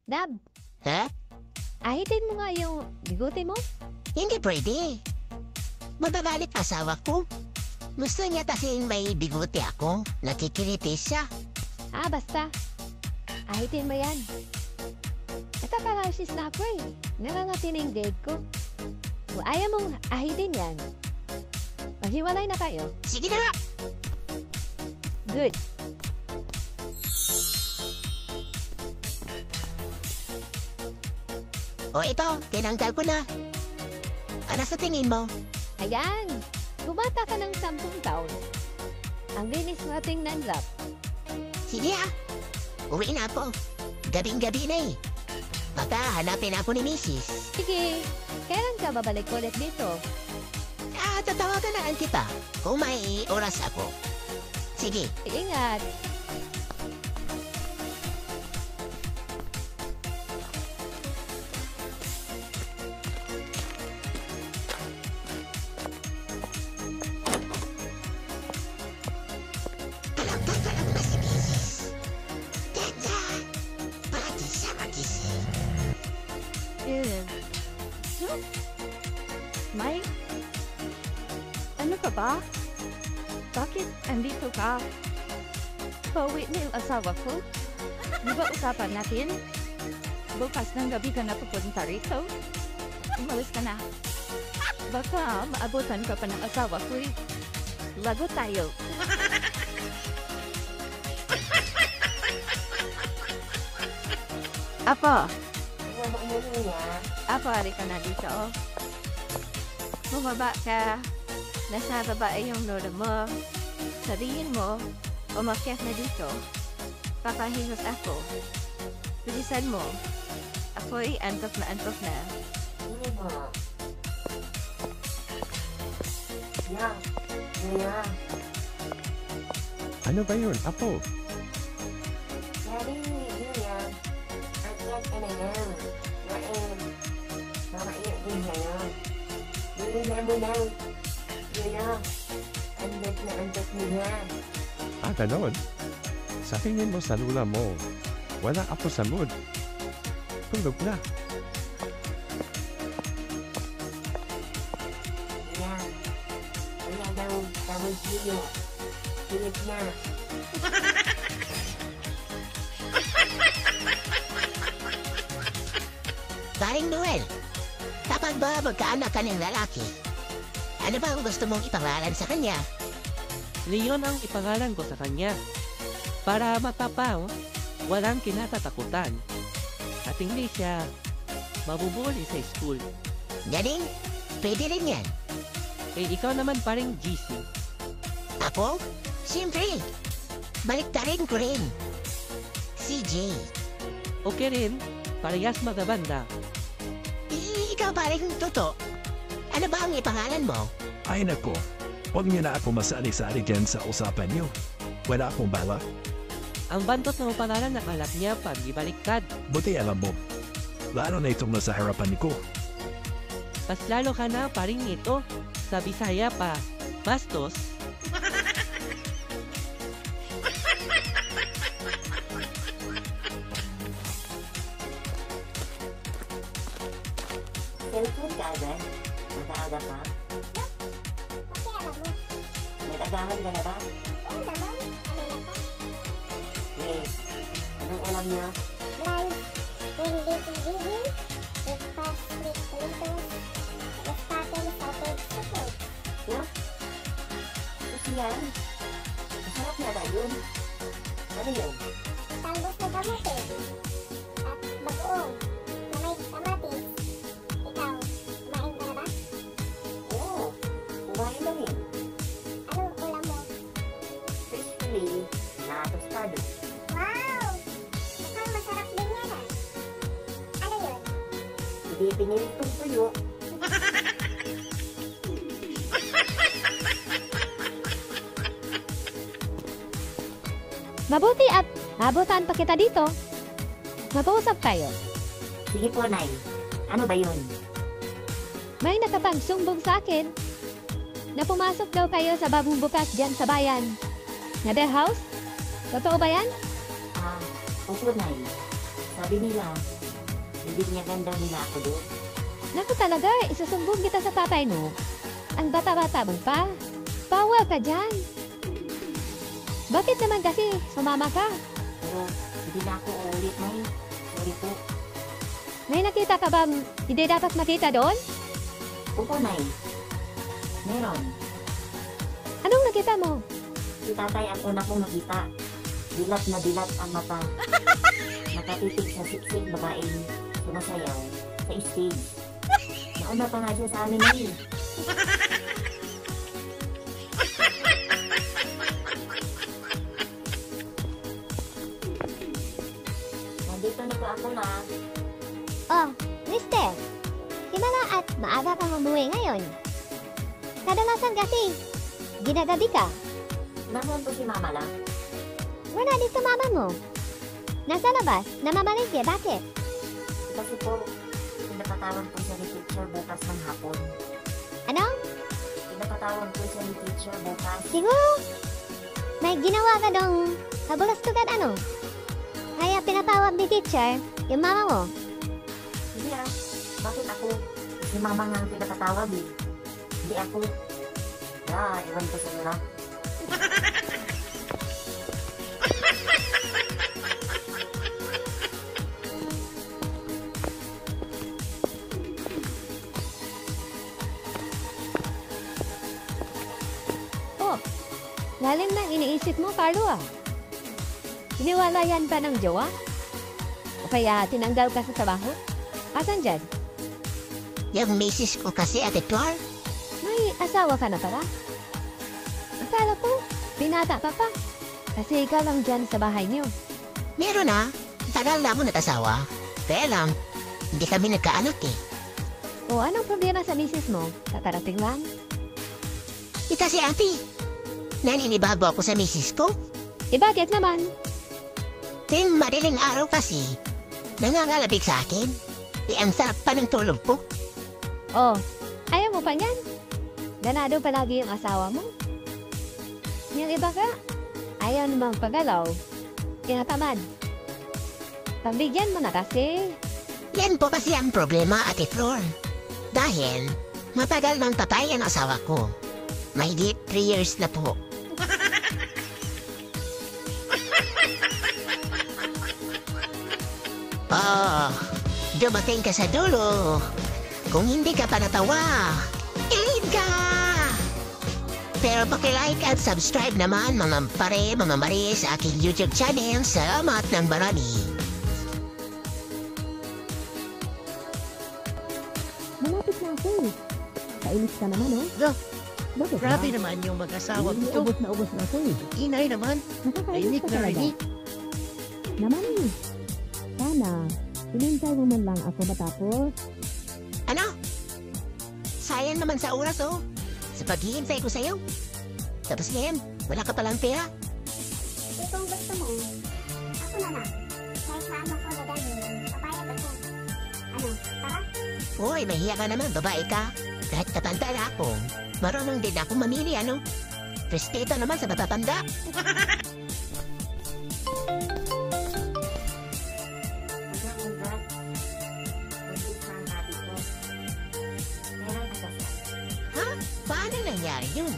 Dab, Ha? ahitin mo nga yung bigote mo. Hindi pwede. Mababalik asawa ko. Gusto niya kasing may bigote ako. Nakikiritis siya. Basta. Ahitin mo yan. Ito paralysis na ako eh. Nangangatin na yung leg ko. Kung ayaw mong ahitin yan, maghiwalay na kayo. Sige na nga. Good. O ito, tinanggal ko na. Ano sa tingin mo? Ayan. Bumata ka ng 10 taon. Ang linis mo ating nanlap. Sige ah. Uwi na ako. Gabing-gabi na eh. Baka hanapin ako ni Mrs. Sige, kailan ka babalik ulit dito? Tatawagan na lang kita kung may oras ako. Sige. Ingat. Palakpak pa lang ba si Mrs. Ganyan. Pati siya magising. Mike? Ano ka ba? Bakit andito ka? Pauwi na yung asawa ko? Di ba usapan natin? Bukas ng gabi ka na pupunta rito? Umalis ka na. Baka maabutan ka pa ng asawa ko eh. Lago tayo. Apo, hari ka na dito. Bumaba ka. Nasa baba ay yung lola mo. Sabihin mo, umakyat na dito. Pakahihos ako. Bilisan mo. Ako'y antok na antok na. Hindi mo. Ano ba yun, Apo? Sabi ni Julia, akyat ka na yan. Ngayon, mamaiyot din ngayon. Julia mo lang. Julia, andot na andot niya. Ganon. Sa tingin mo sa lula mo, wala Apo sa mood. Tulog na. Julia, wala daw tawag Julio. Tulog na. Paring Noel, kapag ba magkaanak ka ng lalaki, ano ba ang gusto mong ipangalan sa kanya? Leon ang ipangalan ko sa kanya. Para matapaw, walang kinatatakutan. At hindi siya mabubuli sa school. Galing, pwede rin yan. Eh ikaw naman paring GC. Ako? Siyempre, baliktarin ko rin. CJ, Okay rin, parehas magabanda. ikaw paring Toto. Ano ba ang ipangalan mo? Ay nako, huwag niyo na ako masali-sali dyan sa usapan niyo. Wala akong balak. Ang bantot ng pangalan ng anak niya pag ibaliktad. Buti alam mo, lalo na itong nasa harapan ko. Pas lalo ka na paring ito. Sa Bisaya pa, bastos. Cellphone ka agad? Nag-aaga ka? Nag-agahan ka na ba? Yes. Anong alam niya? Kasi yan. Masarap na ba yun? Ano yun? Talbos na kamote. At bagoong na may kamatis. Ikaw, kumain ka na ba? Oo. Kumain lang yun. Anong ulam mo? Crispy na tostado. Wow! Mukhang masarap din yan ah. Ano yun? Hindi pinilit kong tuyo. Mabuti at abutan pa kita dito. Mag-uusap tayo. Sige po, Nay. Ano ba yun? May nakapagsumbong sa akin na pumasok daw kayo sa bagong bukas dyan sa bayan. Na their house? Totoo ba yan? Opo, Nay. Sabi nila, Bibinyagan daw nila ako doon. Naku talaga, isusumbong kita sa tatay mo. Ang bata-bata mo pa. Bawal ka dyan. Bakit naman kasi sumama ka? Pero hindi na ako uulit, Nay. Sorry po. May nakita ka ba hindi dapat makita doon? Opo, Nay. Meron. Anong nakita mo? Si tatay ako na pong nakita. Dilat na dilat ang mata. Nakatitig sa siksik babaeng sumasayaw sa stage. Nauna pa nga siya sa amin, Nay. Nandito na po ako na. Oh, mister. Himala at maaga kang umuwi ngayon. Kadalasan kasi, ginagabi ka. Nasaan po si Mama lang? Wala dito mama mo. Nasa labas, namamalengke, bakit? Kasi po, pinapatawan po siya ni teacher bukas ng hapon. Ano? Pinapatawan po siya ni teacher bukas. Siguro, may ginawa ka dong kabulastugan ano? Kaya pinatawag ni teacher, yung mama mo. Hindi ah. Bakit ako? Si Mama nga ang pinapatawag eh. Hindi ako. Ewan ko sa nila. Oh, lalim na iniisip mo, Carlo ah. Iniwalayan pa ng jowa? O kaya tinanggal ka sa trabaho? Asan dyan? Yung misis ko kasi, Ate Flor. May asawa ka na pala? Akala ko, binata pa pa. Kasi ikaw lang dyan sa bahay niyo. Meron na. Tagal na ako nag-asawa. Kaya lang, hindi kami nagkaanak eh. O anong problema sa misis mo? Tatarating lang? Kasi ate, naninibago ako sa misis ko. Eh bakit naman? Ting madaling araw kasi, nangangalabig sa akin. Ang sarap pa ng tulog ko. Oh, ayaw mo pa niyan? Ganado palagi yung asawa mo? Yung iba ka, ayaw namang pagalaw. Tinatamad. Pambigyan mo na kasi. Yan po kasi ang problema, Ate Flor. Dahil, matagal nang patay ang asawa ko. Mahigit 3 years na po. Oh, dumating ka sa dulo. Kung hindi ka pa natawa, ilid ka! Pero pakilike at subscribe naman mga pare, mga mari sa aking YouTube channel. Salamat ng marami. Malapit na ako. Kainis ka naman, oh. Bakit Grabe naman yung mag-asawa ko. Ubus na ako eh. Inay naman. Nakakainis ka talaga. Naman eh. Sana, hinintay mo man lang ako matapos. Ano? Sayang naman sa oras, oh. Sa paghihintay ko sa'yo. Tapos ngayon, wala ka palang pera. Eh kung gusto mo, ako na lang. Kahit saan ako na dahil, papayag ako. Ano, tara? Uy, mahiya ka naman, babae ka. Kahit katanda na ako, marunong din ako mamili, ano? Respeto naman sa matatanda. Ha? Paano nangyari yun?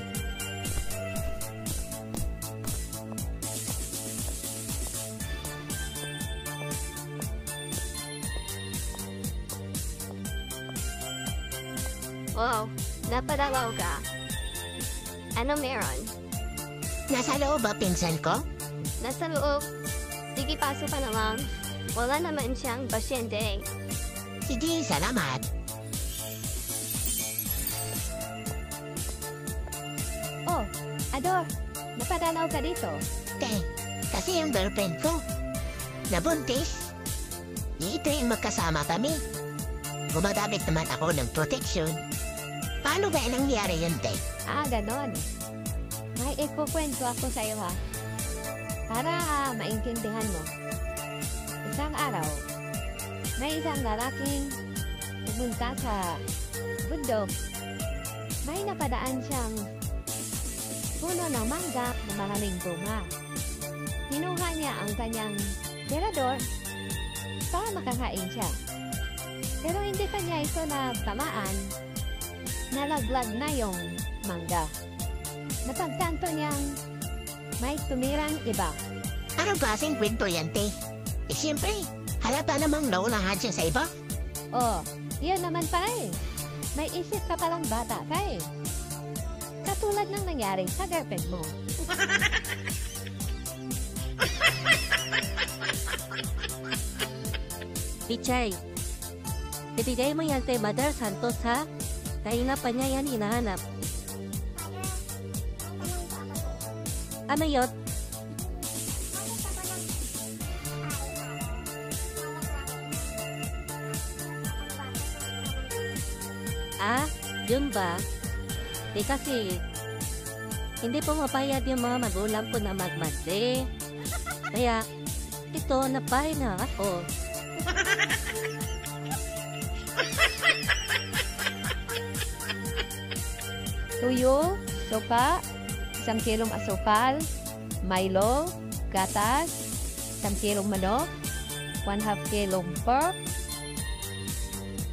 Wow, napadalaw ka. Ano meron? Nasa loob ba pinsan ko? Nasa loob. Sige, paso pa naman. Wala naman siyang pasyente. Sige, salamat. Oh, Ador, napadalaw ka dito. Kasi yung girlfriend ko, nabuntis. Ito yung magkasama kami. Gumagamit naman ako ng protection. Paano ba nangyari yun, te? Ah, ganon. May ikukwento ako sa iyo ha. Para maintindihan mo. Isang araw, may isang lalaking pumunta sa bundok. May napadaan siyang puno ng mangga na maraming bunga. Kinuha niya ang kanyang tirador para makakain siya. Pero hindi pa niya ito na tamaan. Nalaglag na yung mangga. Napagtanto niyang may tumirang iba. Anong klaseng kwento yan, te? Eh, siyempre, halata namang naunahan siya sa iba. Oh, yun naman pala eh. May isip ka palang bata ka eh. Katulad ng nangyari sa girlfriend mo. Pichay, ibigay mo yan kay Mother Santos ha? Kanina pa niya yan hinahanap. Ano yun? Ah, yun ba? Di kasi, hindi pumapayag yung mga magulang ko na magmante. Kaya, ito, napay na ako. Tuyo, soka, 1 kilong asukal, Milo, gatas, 1 kilong manok, 1/2 kilong pork,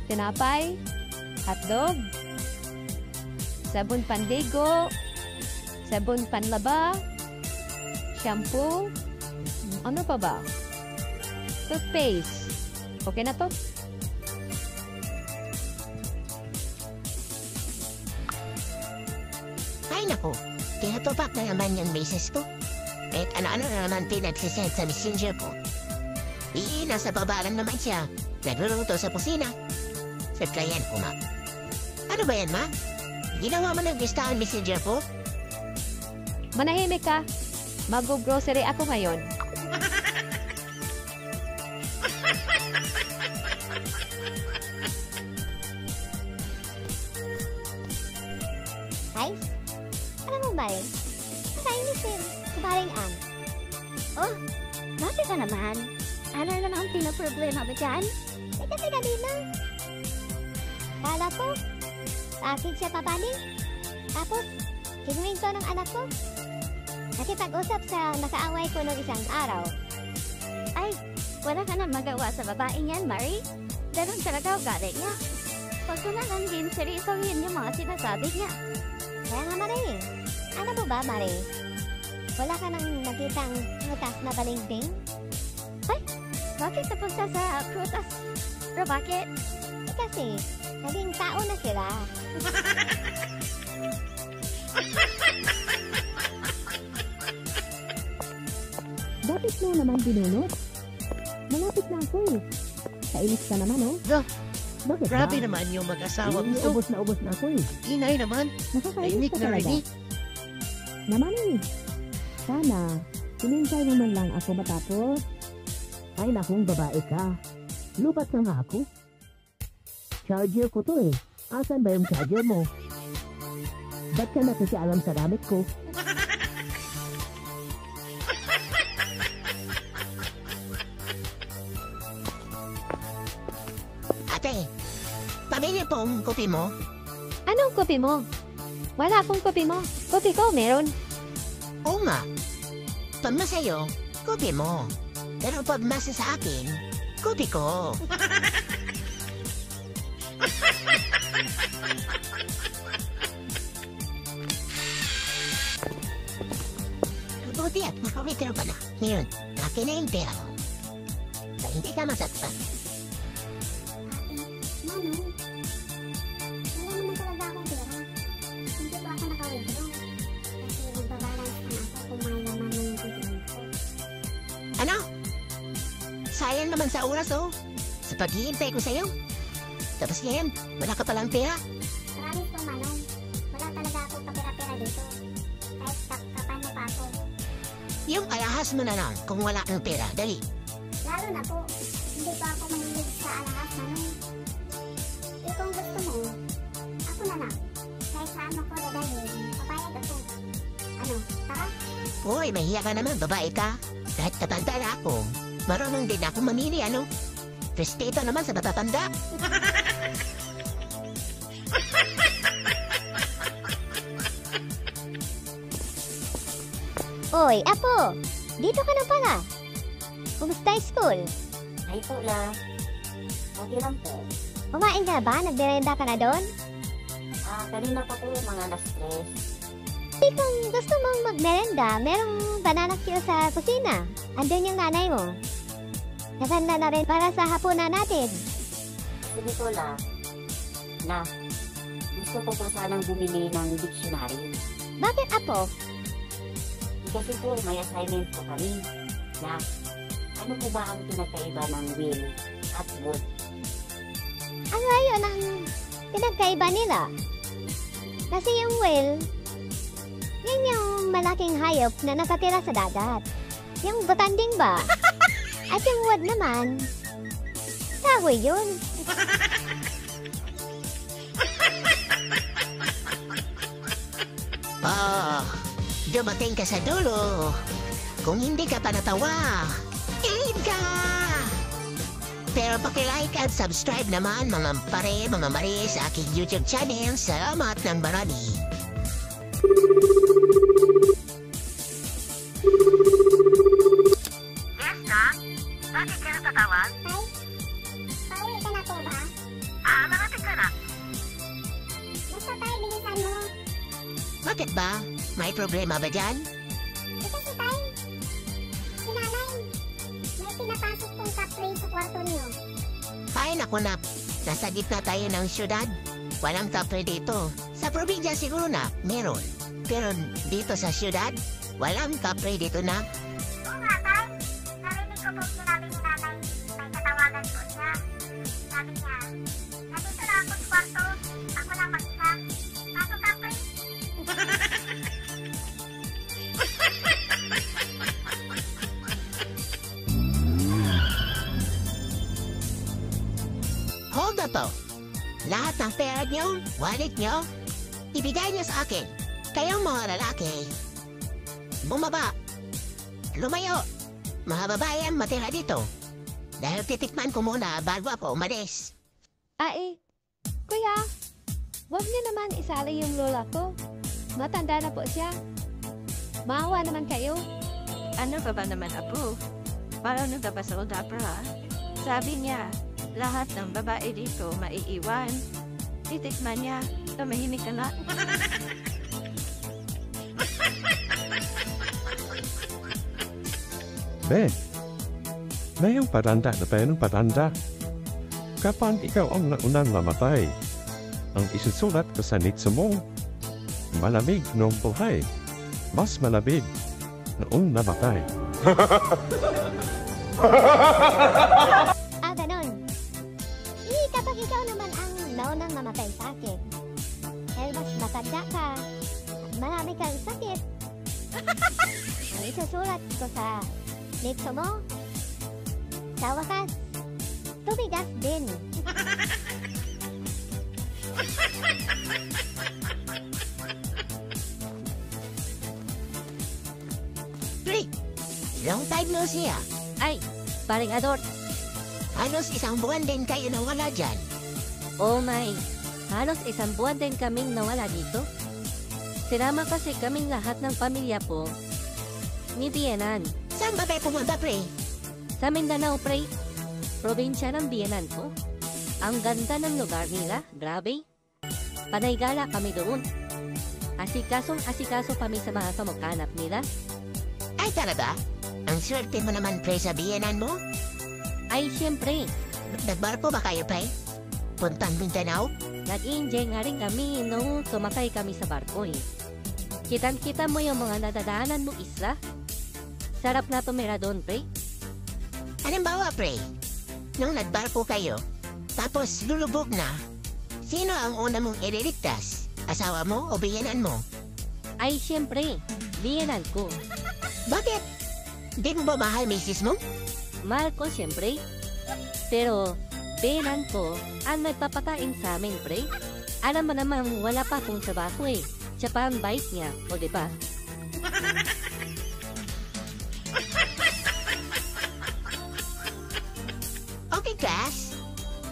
tinapay, hotdog, sabon pandigo, sabon panlaba, shampoo, ano pa ba? Toothpaste. Okay na to? Ay naku, tinatupak na naman yung misis ko. Kahit ano-ano na naman pinagsisend sa messenger ko. Nasa baba lang naman siya. Nagluluto sa kusina. Sa client ko, ma. Ano ba yan, ma? Ginawa mo ng listahan messenger ko? Manahimik ka. Mag-grocery ako ngayon. Ay, ano mo ba eh? Nakainisin, kumaring ang. Oh, bakit ka naman? Ano naman ang pinaproblema mo dyan? Teka kanina. Kala ko, sa akin siya papaling. Tapos, kinuwing to ng anak ko. Nakipag-usap sa nakaaway ko noong isang araw. Ay, wala ka na magawa sa babaeng yan, Mari. Ganun talaga ugali niya. Pag kulangan din, seryosohin yung mga sinasabi niya. Kaya nga, Mari. Ano mo ba, Mari? Wala ka nang nakitang mutas na balingting? Ay, bakit napunta sa prutas? Pero bakit? Kasi, naging tao na sila. Bakit mo naman binunot? Malapit na ako eh. Kainis ka naman, oh. Bakit Grabe naman yung mag-asawa mo to. Ubos na ako eh. Inay naman. Nakakainis Tahimik ka na talaga. rin eh. Naman eh. Sana, sinintay mo man lang ako matapos. Ay nakong babae ka. Lupat na nga ako. Charger ko to eh. Asan ba yung charger mo? Ba't ka nakikialam sa gamit ko? Ate, pamili pong kopi mo? Anong kopi mo? Wala akong kopi mo. Kopi ko, meron. Oo nga. Pagmasayo, kopi mo. Pero pagmasa sa akin, kopi ko. Buti at nakawitero ka na. Ngayon, akin na yung pera mo. Sa hindi ka masaktan. Manong, wala naman talaga akong pera. Hindi pa ako naka-withdraw. Kasi magbabalance na ako kung may laman na yung bibigyan ko. Ano? Sayang naman sa oras, oh. Sa paghihintay ko sa'yo. Tapos ngayon, wala ka palang pera. Promise po, Manong. Wala talaga ako kapira-pira dito. Kahit kapan mo pa ako. Yung alahas mo na lang kung wala kang pera. Dali. Lalo na po, hindi pa ako mahilig sa alahas, Manong. Eh kung gusto mo, ako na lang. Kahit saan ako dadalhin, papayag ako. Ano, tara? Hoy, mahiya ka naman, babae ka. Kahit katanda na ako, marunong din ako mamili, ano? Respeto naman sa matatanda. Oy, Apo! Dito ka na pala. Kumusta yung school? Ay po la. Okay lang po. Kumain ka ba? Nagmerenda ka na doon? Kanina pa po mga na-stress. Kung gusto mong magmerenda, merong banana cue sa kusina. Andun yung nanay mo. Nasanda na rin para sa hapunan natin. Sige po na, gusto ko po sanang bumili ng dictionary. Bakit, Apo? Kasi po may assignment po kami. Na, ano po ba ang pinagkaiba ng will at would? Ano yun ang pinagkaiba nila? Kasi yung whale, yun yung malaking hayop na nakatira sa dagat. Yung butanding ba? At yung wood naman, kahoy yun. Dumating ka sa dulo. Kung hindi ka pa natawa, ilid ka! Pero paki-like at subscribe naman mga pare, mga mari sa aking YouTube channel. Salamat ng marami. Yes, Doc? Bakit ka natatawag? Pauwi ka na po ba? Malapit ka na. Basta tayo, bilisan mo. Bakit ba? May problema ba dyan? Kasi tayo, si nanay, may pinapasok kong kapre sa kwarto niyo. Ay, naku na. Nasa gitna tayo ng syudad. Walang kapre dito. Sa probinsya siguro na, meron. Pero dito sa syudad, walang kapre dito na. Oo nga, tay. Narinig ko po sinabi ni nanay, may katawagan po siya. Sabi niya, nandito na ako sa kwarto, ako lang mag-isa. Pasok kapre. Hold up po. Lahat ng pera nyo, wallet nyo, ibigay nyo sa akin. Kayong mga lalaki. Bumaba. Lumayo. Mga babae ang matira dito. Dahil titikman ko muna bago ako umalis. Kuya, huwag niyo naman isali yung lola ko. Matanda na po siya. Maawa naman kayo. Ano pa ba naman, Apo? Parang nagabasa ko dapra. Sabi niya, lahat ng babae dito maiiwan. Titikman niya, tumahimik ka na. Ben, ngayong patanda na tayo ng patanda. Kapag ikaw ang naunang mamatay, ang isusulat ko sa nitsa mo, malamig ng buhay, mas malamig noong namatay. Ganon. Kapag ikaw naman ang naunang mamatay sa akin, dahil mas matanda ka at marami kang sakit, ang isusulat ko sa nitso mo, sa wakas, tumigas din. Rick, long time no see ah. Ay, paring Ador. Halos isang buwan din kayo nawala dyan. Oh my, halos isang buwan din kaming nawala dito. Sinama kasi kaming lahat ng pamilya po ni Bienan. Saan ba tayo pumunta, pre? Sa Mindanao, pre. Probinsya ng Bienan po. Ang ganda ng lugar nila, grabe. Panay gala kami doon. Asikaso kami sa mga kamag-anak nila. Ay, talaga? Ang swerte mo naman, pre, sa biyenan mo? Ay, siyempre, Nagbarko ba kayo, pre? Puntang Mindanao? nag-enjoy nga rin kami nung sumakay kami sa barko eh. Kitang-kita mo yung mga nadadaanan mo isla. Sarap na tumira doon, pre. Halimbawa, pre, nung nagbarko kayo, tapos lulubog na, sino ang una mong ililigtas? Asawa mo o biyenan mo? Ay, siyempre, biyenan ko. Bakit? Di mo ba mahal misis mo? Mahal ko, siyempre. Pero, biyenan ko ang nagpapakain sa amin, pre. Alam mo namang wala pa akong trabaho eh. Siya pa ang bait niya, o diba? Okay, class.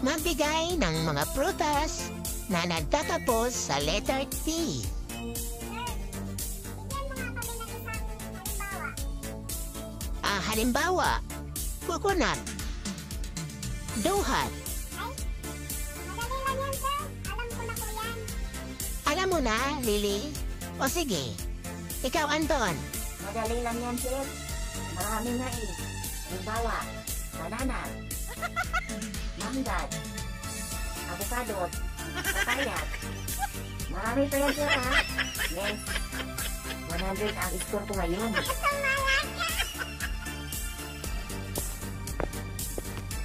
Magbigay ng mga prutas na nagtatapos sa letter T. Halimbawa, coconut. Duhat. Madali lang yan, sir. Alam ko na po yan. Alam mo na, Lily? O sige. Ikaw, Anton. Madali lang yan, sir. Marami na eh. Halimbawa, banana, manggad, avocado, papaya. Marami pa yan, sir, ha? Yes. 100 ang score ko ngayon.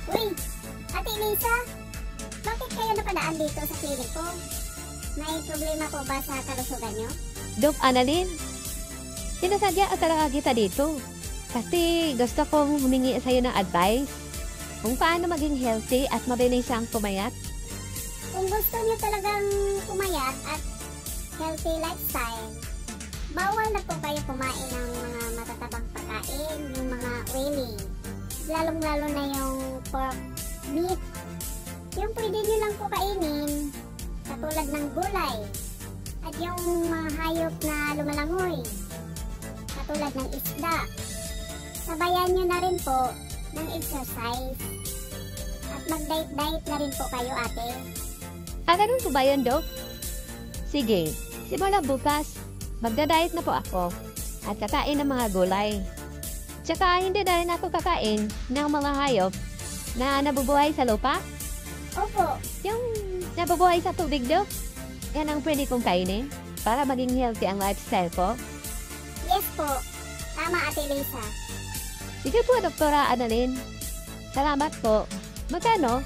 Uy, Ate Lisa, bakit kayo napadaan dito sa klinik ko? May problema po ba sa kalusugan nyo? Doc Annalyn, sinasadya talaga kita dito. Kasi gusto kong humingi sa'yo ng advice kung paano maging healthy at mabilis ang pumayat. Kung gusto nyo talagang pumayat at healthy lifestyle, bawal na po kayo kumain ng mga matatabang pagkain, yung mga oily. Lalong-lalo na yung pork, meat. Yung pwede nyo lang po kainin, katulad ng gulay. At yung mga hayop na lumalangoy, katulad ng isda. Sabayan nyo na rin po ng exercise. At mag-diet-diet na rin po kayo, ate. Ganun po ba yun, Doc? Sige, simula bukas, magda-diet na po ako at kakain ng mga gulay. Tsaka hindi na rin ako kakain ng mga hayop na nabubuhay sa lupa. Opo, Yung nabubuhay sa tubig, Doc. Yan ang pwede kong kainin para maging healthy ang lifestyle ko. yes po. Tama, Ate Lisa. Sige po, Doktora Annalyn. Salamat po. Magkano?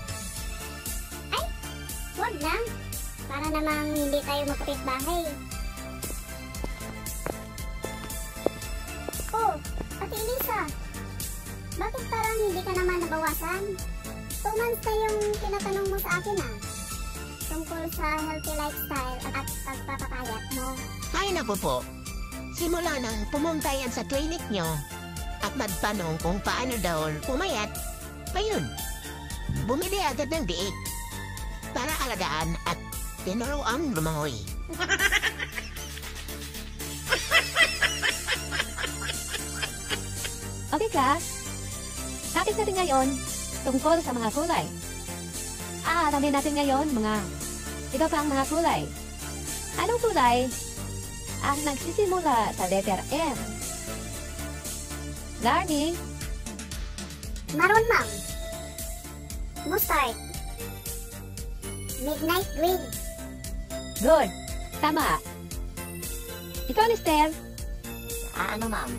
Huwag lang. Para namang hindi tayo makapit bahay. Oh, Ate Elisa. Bakit parang hindi ka naman nabawasan? 2 months na yung tinatanong mo sa akin tungkol sa healthy lifestyle at pagpapakayat mo. Ay naku po. Simula nang pumunta yan sa clinic nyo at magtanong kung paano daw pumayat, ayun, bumili agad ng diet para alagaan at tinuruan lumangoy. Okay, class. Tapos natin ngayon tungkol sa mga kulay. Aalamin natin ngayon mga iba pang mga kulay. Anong kulay ang nagsisimula sa letter M? Lardy, Maroon, ma'am. Mustard. Midnight green. good. Tama. Ikaw, Lister, Ano, ma'am?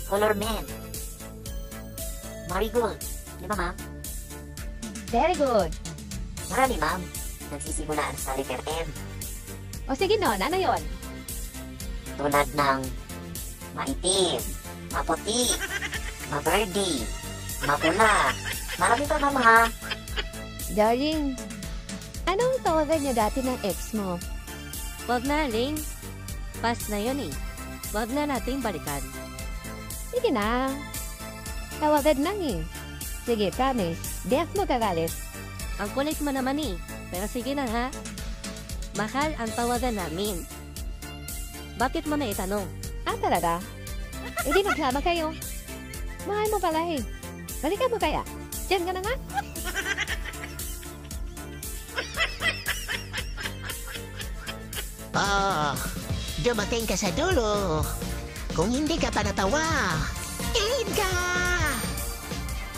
Color mint. Marigold. Di ba, ma'am? very good. Marami, ma'am. Nagsisimulaan sa letter M. O sige nun, ano yon? Tulad ng maitim, maputi, maberdi, mapula. Marami pa, ma'am, ha? Darling, anong tawagan niya dati ng ex mo? Wag na, Ling. Past na yun eh. Wag na nating balikan. Sige na. Tawagan lang eh. Sige, promise. Di ako magagalit. Ang kulit mo naman eh. Pero sige na ha. Mahal ang tawagan namin. Bakit mo na itanong? Talaga? Hindi magsama kayo. Mahal mo pala eh. Balikan mo kaya. Diyan ka na nga. Dumating ka sa dulo. Kung hindi ka pa natawa, ilid ka!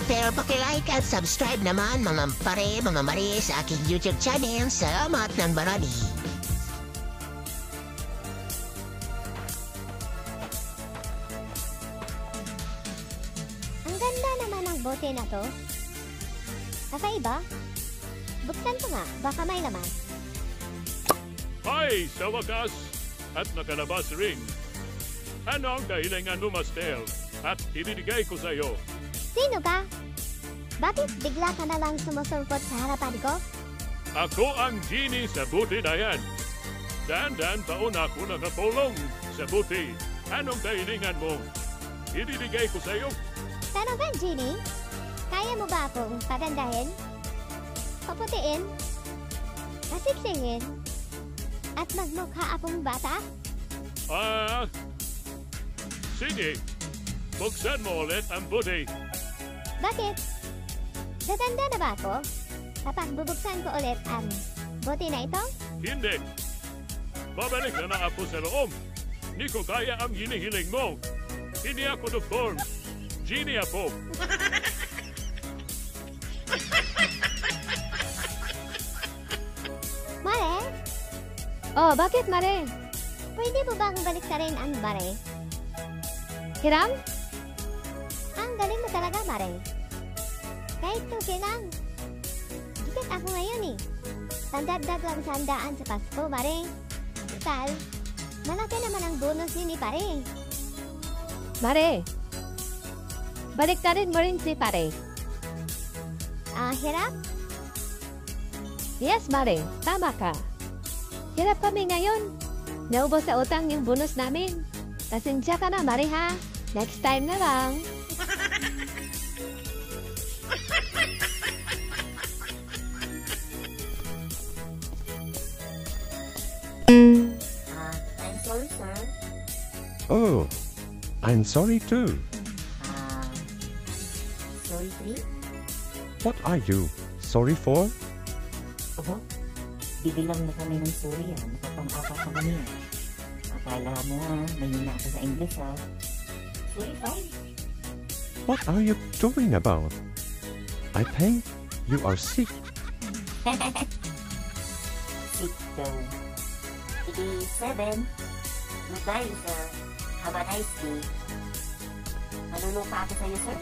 Pero pakilike at subscribe naman mga pare, mga mari sa aking YouTube channel. Salamat ng marami. Ang ganda naman ng bote na to. Kakaiba? Buksan ko nga, baka may laman. Ay, sa wakas! At nakalabas rin. Ano ang kahilingan mo, Master? At ibibigay ko sa iyo. Sino ka? Bakit bigla ka na lang sumusulpot sa harapan ko? Ako ang genie sa buti na yan. Dan taon ako nakapulong sa buti. Anong kahilingan mo? Ibibigay ko sa iyo. Pero ba, Genie? Kaya mo ba akong pagandahin? Paputiin? Kasiksingin? At magmukha akong bata? Sige. Buksan mo ulit ang buti. Bakit? Gaganda na ba ako? Kapag bubuksan ko ulit ang bote na ito? Hindi. Babalik na ako sa loob. Hindi ko kaya ang hinihiling mo. Hindi ako doktor. Genie ako. Mare, Oh, bakit, Mare? pwede mo bang balik sa rin ang bare? Hiram? Ang galing mo talaga, Mare. Kahit tuki lang. Gikat ako ngayon eh. Pandagdag lang sandaan sa Pasko, Mare. Total, malaki naman ang bonus ni pare. Mare. Balik na rin mo rin si pare. Hirap? Yes, Mare. Tama ka. Hirap kami ngayon. Naubos sa utang yung bonus namin. Pasensya ka na, Mare, ha? Next time na lang. I'm sorry, sir. Oh, I'm sorry too. Sorry, please. What are you sorry for? Oho, bibilang na kami ng sorry nakapang-apat na kami Akala mo mahina ako sa English Sorry, fine. What are you talking about? I think you are sick. Sick daw. Sige, 7. Goodbye, sir. Have a nice day. Maluluka ako sa'yo, sir.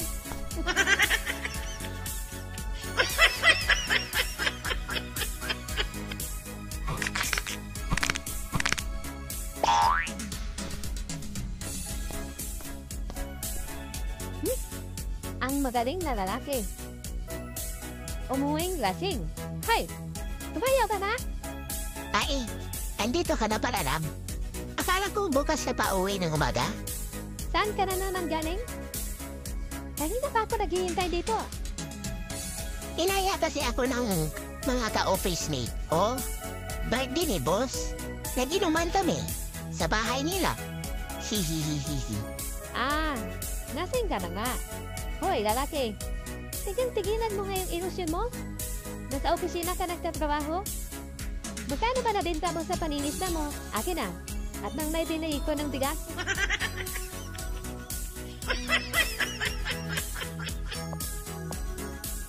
Ang magaling na lalaki. Umuwing lasing. Hay! Tumayo ka na? Ay, andito ka na pala, Ram. Akala ko bukas ka pa uwi ng umaga. Saan ka na naman galing? Kanina pa ako naghihintay dito. Inaya kasi ako ng mga ka-office mate. Oh, birthday ni boss. Nag-inuman kami sa bahay nila. Hihihihihi. Ah, nasing ka na nga. Hoy, lalaki. Tigil-tigilan mo nga yung ilusyon mo. Nasa opisina ka nagtatrabaho. Magkano ba nabenta mo sa paninista mo? Akin na. At nang may dinay ko ng bigas.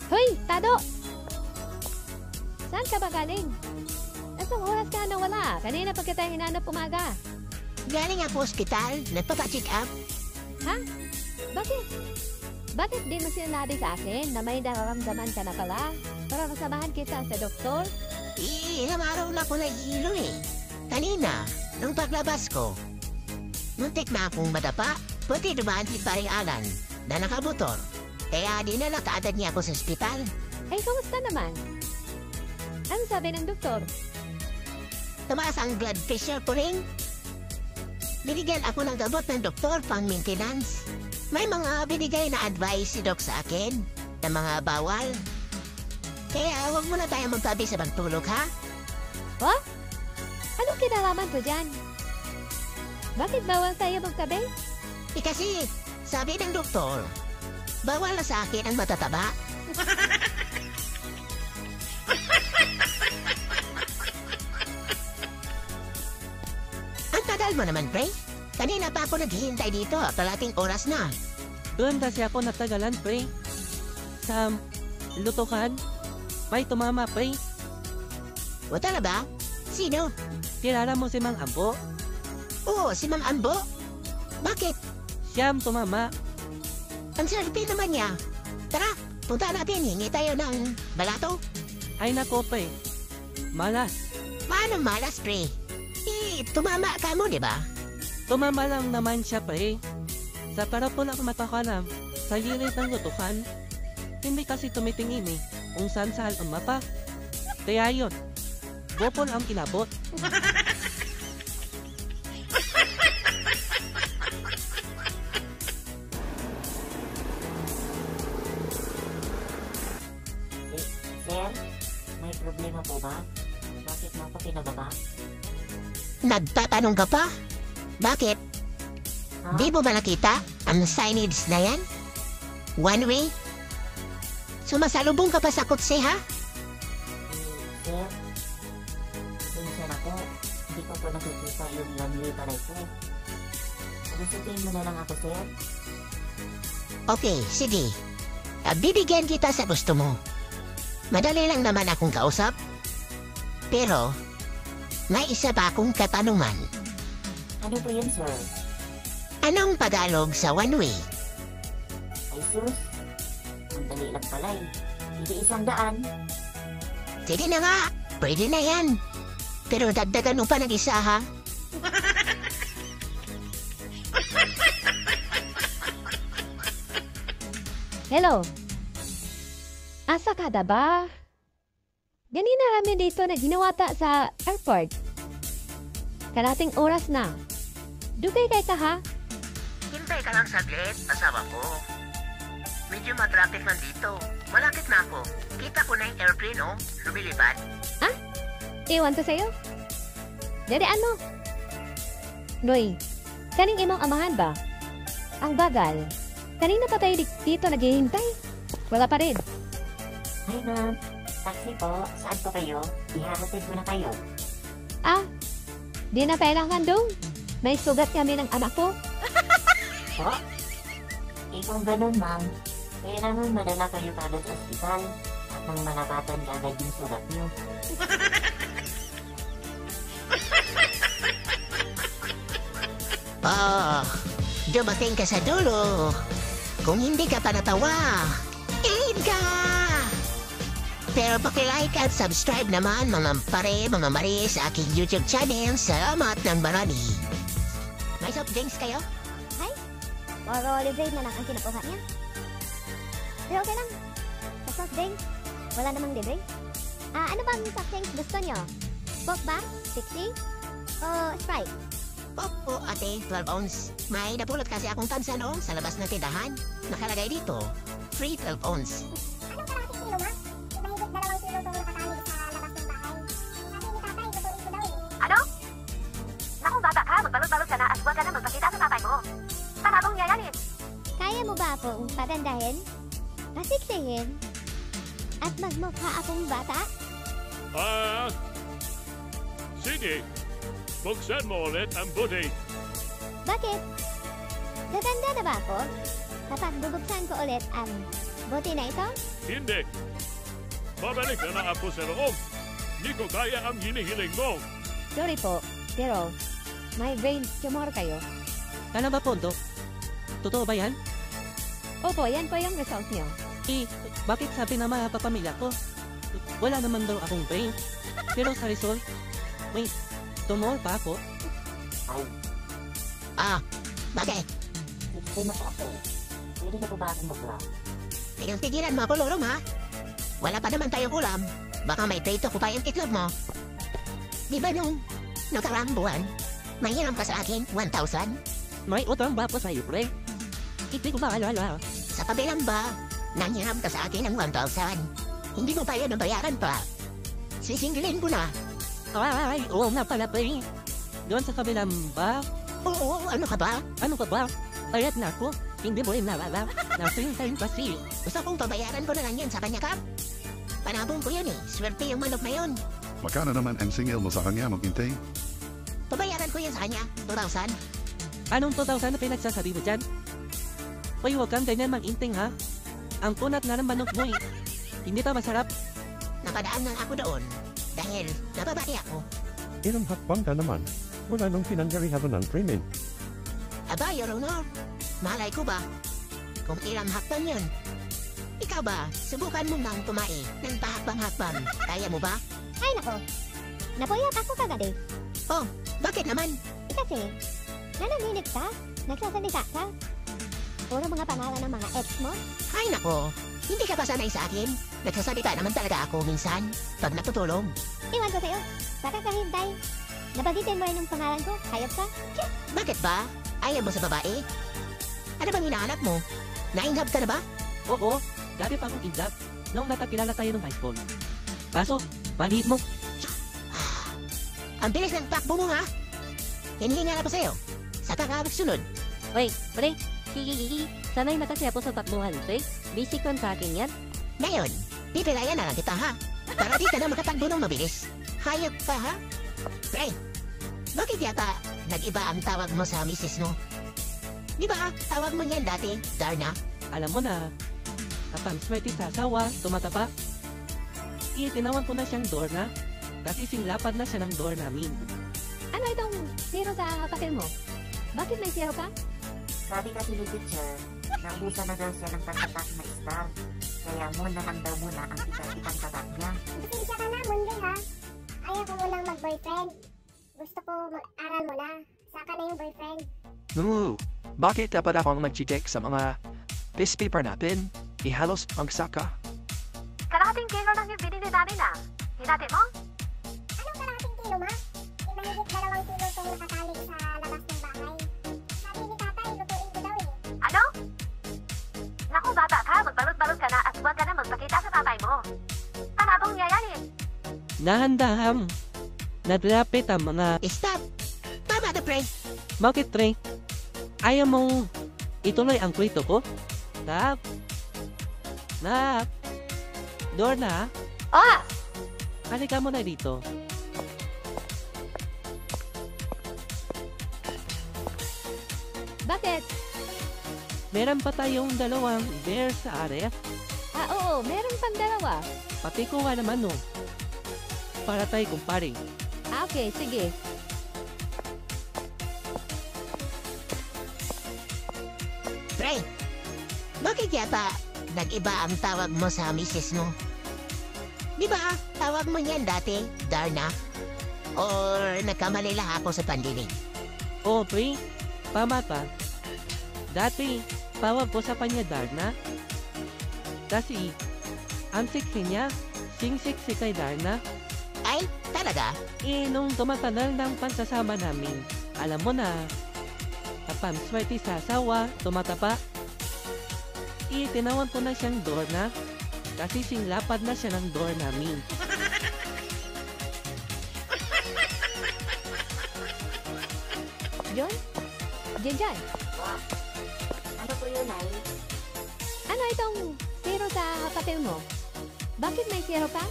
Hoy, Tado! Saan ka ba galing? Nasang oras ka nawala? Kanina pa kita hinanap umaga. Galing ako ospital, nagpapacheck up. Ha? Bakit? Bakit di mo sinabi sa akin na may nararamdaman ka na pala para masamahan kita sa doktor? Ilang araw na ako nahihilo eh. Kanina, nung paglabas ko, muntik na akong madapa, pati dumaan si paring Alan na nakamotor. Kaya dinala kaagad niya ako sa ospital. Ay, kamusta naman? Ano sabi ng doktor? Tumaas ang blood pressure ko rin. Binigyan ako ng gamot ng doktor pang maintenance. May mga binigay na advice si Doc sa akin na mga bawal. Kaya huwag mo na tayo magtabi sa pagtulog, ha? What? Anong kinalaman ko dyan? Bakit bawal tayo magtabi? Kasi, sabi ng doktor, bawal na sa akin ang matataba. Ang tagal mo naman, pre. Kanina pa ako naghihintay dito, kalating oras na. Doon kasi ako natagalan, pre. Sa lutukan, may tumama, pre. O talaga? Sino? Kilala mo si Mang Ambo? Oo, si Mang Ambo. Bakit? Siyam tumama. Ang sarpi naman niya. Tara, punta natin, hingi tayo ng balato. Ay nako, pre. Malas. Paano malas, pre? Tumama ka mo, di ba? Tumama lang naman siya, pre. Sa para po lang matakalam, sa lilit ng lutukan, hindi kasi tumitingin kung saan ang mapa. Kaya yun, bopol ang kilabot. Sir, may problema po ba? Bakit mo ako pinababa? Nagtatanong ka pa? Bakit? Di mo ba nakita ang signage na yan? One way? Sumasalubong ka pa sa kutse, ha? Sir, pasensya na po. Hindi ko po nakikita yung runway para ito. Pagasutin mo na lang ako, sir. Okay, sige. Bibigyan kita sa gusto mo. Madali lang naman akong kausap. Pero, may isa pa akong katanungan. Ano po yun, sir? Anong Tagalog sa one way? Ay, sus. Ang dali lang pala eh. Hindi 100. Sige na nga, pwede na yan. Pero dagdagan mo pa ng isa, ha? Hello? Asa ka da ba? Ganina rami dito na ginawata sa airport. Karating oras na. Dugay kay ka ha? Hintay ka lang saglit, asawa ko. Medyo matraffic man dito. Malapit na ako. Kita ko na yung airplane, oh. Lumilipad. Iwan to sa'yo? Dadaan mo. Noy, kaning imong amahan ba? Ang bagal. Kanina pa tayo dito naghihintay. Wala pa rin. Hi, ma'am. Taxi po. Saan po kayo? Ihahatid ko na kayo. Di na kailangan dong. May sugat kami ng anak ko. Po? Kung ganun, ma'am, kailangan madala kayo kagad sa ospital at nang malapatan kagad yung sugat niyo. Dumating ka sa dulo. Kung hindi ka pa natawa, ilid ka! Pero pakilike at subscribe naman mga pare, mga mari sa aking YouTube channel. Salamat ng marami. May soft drinks kayo? Oro libre na lang ang kinukuha niya. Pero okay lang. Sa soft drinks, wala namang libre. Ano bang soft drinks gusto niyo? Coke ba? 60? O Sprite? Opo, ate, 12 ounce. May napulot kasi akong tansa noon sa labas ng tindahan. Nakalagay dito, free 12 ounce. Anong kalahating kilo, ma? Mahigit 2 kilo itong nakasalig sa labas ng bahay. Sabi ni tatay, tutuin ko daw eh. Ano? Naku, bata ka. Magbalot-balot ka na at huwag ka na magpakita sa tatay mo. Saan akong yayanin? Kaya mo ba akong pagandahin? Pasiksihin? At magmukha akong bata? Sige. Buksan mo ulit ang buti. Bakit? Gaganda na ba ako? Kapag bubuksan ko ulit ang bote na ito? Hindi. Babalik na lang ako sa loob. Hindi ko kaya ang hinihiling mo. Sorry po, pero may brain tumor kayo. Kala ba, Pondo? Totoo ba yan? Opo, yan po yung result niyo. Bakit sabi na mga kapamilya ko? Wala naman daw akong brain. Pero sa result, may tumor pa ako. Bakit? Sige na po ako. Pwede na po ba akong mag-vlog? Tigilan mo ako, Lorong, ha? Wala pa naman tayong ulam. Baka may prito ko pa yung itlog mo. Di ba nung nakaraang buwan, mahiram ka sa akin 1,000? May utang ba po sa'yo, pre? Hindi ko maalala. Sa kabilang ba, nanghiram ka sa akin ng 1,000. Hindi mo pa yan nabayaran pa. Sisingilin ko na. Ay, oo nga pala, pre. Doon sa kabilang ba? Oo, ano ka ba? Ano ka ba? Ayat na ako. Hindi mo rin nalala. Nasing time kasi. Gusto kong pabayaran ko na lang yan sa kanya, Kap. Panabong ko yun eh. Swerte yung manok na yun. Magkano naman ang singil mo sa kanya, Maghintay? Pabayaran ko yan sa kanya, 2,000. Anong 2,000 na pinagsasabi mo dyan? Uy, huwag kang ganyan mag-inting, ha? Ang kunat na ng manok mo, eh. Hindi pa masarap. Napadaan lang ako doon dahil nababae ako. Ilang hakbang ka naman. Wala nang pinangyarihan ng krimen. Aba, Your Honor, malay ko ba? Kung ilang hakbang yun. Ikaw ba, subukan mo nang tumae ng pahakbang-hakbang. Kaya mo ba? Ay nako, napuyat ako kagabi. Oh, bakit naman? Kasi, nananginig ka, nagsasalita ka. Puro mga pangalan ng mga ex mo. Ay nako, hindi ka pa sanay sa akin. Nagsasalita naman talaga ako minsan pag natutulog. Iwan ko sa'yo, baka kahintay. Nabagitin mo rin yung pangalan ko, hayop ka. Bakit ba? Ayaw mo sa babae? Ano bang hinahanap mo? Nainghab ka na ba? Oo, dati pa akong inlove. Noong nakakilala tayo ng high school. Kaso, maliit mo. Ang bilis ng takbo mo, ha? Hinihinga na pa sa'yo. Sa sunod. Uy, pre, hihihihi. Sanay na kasi ako sa takbuhan, pre. Basic lang sa akin yan. Ngayon, pipilayan na lang kita ha. Para di ka na makatakbo ng mabilis. Hayop ka ha? Pre, bakit yata nag-iba ang tawag mo sa misis mo? Di ba tawag mo niyan dati, Darna? Alam mo na, kapag swerte sa asawa, tumataba. Itinawag ko na siyang Dorna, kasi singlapad na siya ng door namin. Ano itong zero sa papel mo? Bakit may zero ka? Sabi kasi ni teacher, naubusan na daw siya ng pagtatak na star. Kaya muna lang daw muna ang tikang tatak niya. Pasensya ka na, Mundi ha. Ayaw ko munang mag-boyfriend. Gusto ko mag-aral muna. Saka na yung boyfriend. Bakit dapat akong mag-check sa mga piece paper natin? Ihalos ang saka. Kalahating kilo lang yung binili namin ah. Hinati mo? Anong kalahating kilo, ma? Mahigit 2 kilo itong nakatali sa labas ng bahay. Sabi ni tatay, lutuin ko daw eh. Ano? Naku bata ka, magbalot-balot ka na at huwag ka na magpakita sa tatay mo. Panabong niya yan eh. Nahandaham. Nadrapit ang mga... Stop! Tama na, pre. Bakit, Tre? Ayaw mong ituloy ang kwento ko? Nap? Dorna? Oh! Halika mo na dito. Bakit? Meron pa tayong 2 bear sa area. Oo, meron pang 2. Pati ko nga naman no. Para tayo kumpare. Okay, sige. Pre, bakit yata nag-iba ang tawag mo sa misis mo? Di ba tawag mo niyan dati, Darna? Or nagkamali lang ako sa pandinig? Oh, Pre, tama ka. Dati, tawag ko sa kanya Darna. Kasi, ang siksi niya, sing-siksi kay Darna. Ay, talaga? Nung tumatagal ng pansasama namin, alam mo na, kapag swerte sa asawa, tumataba. Tinawag ko na siyang Dorna, kasi singlapad na siya ng door namin. John? Diyan. Ano po yun, Nay? Ano itong zero sa papel mo? Bakit may zero ka?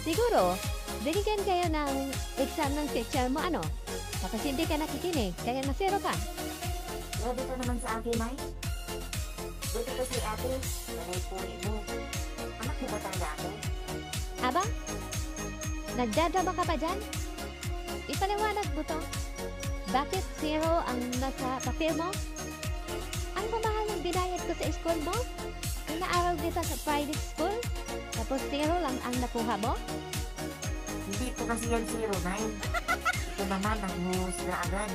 Siguro, binigyan kayo ng exam ng teacher mo ano? Tapos hindi ka nakikinig, kaya na zero ka. Grabe ka naman sa akin, Nay. Buti ko si ate, sanay puri mo. Anak mo ba talaga ako? Aba? Nagdadrama ka pa dyan? Ipaliwanag mo to. Bakit zero ang nasa papel mo? Ang mamahal ng binayad ko sa school mo? Inaaral kita sa private school? Tapos zero lang ang nakuha mo? Hindi po kasi yan 09. Ito naman ang huhusga agad.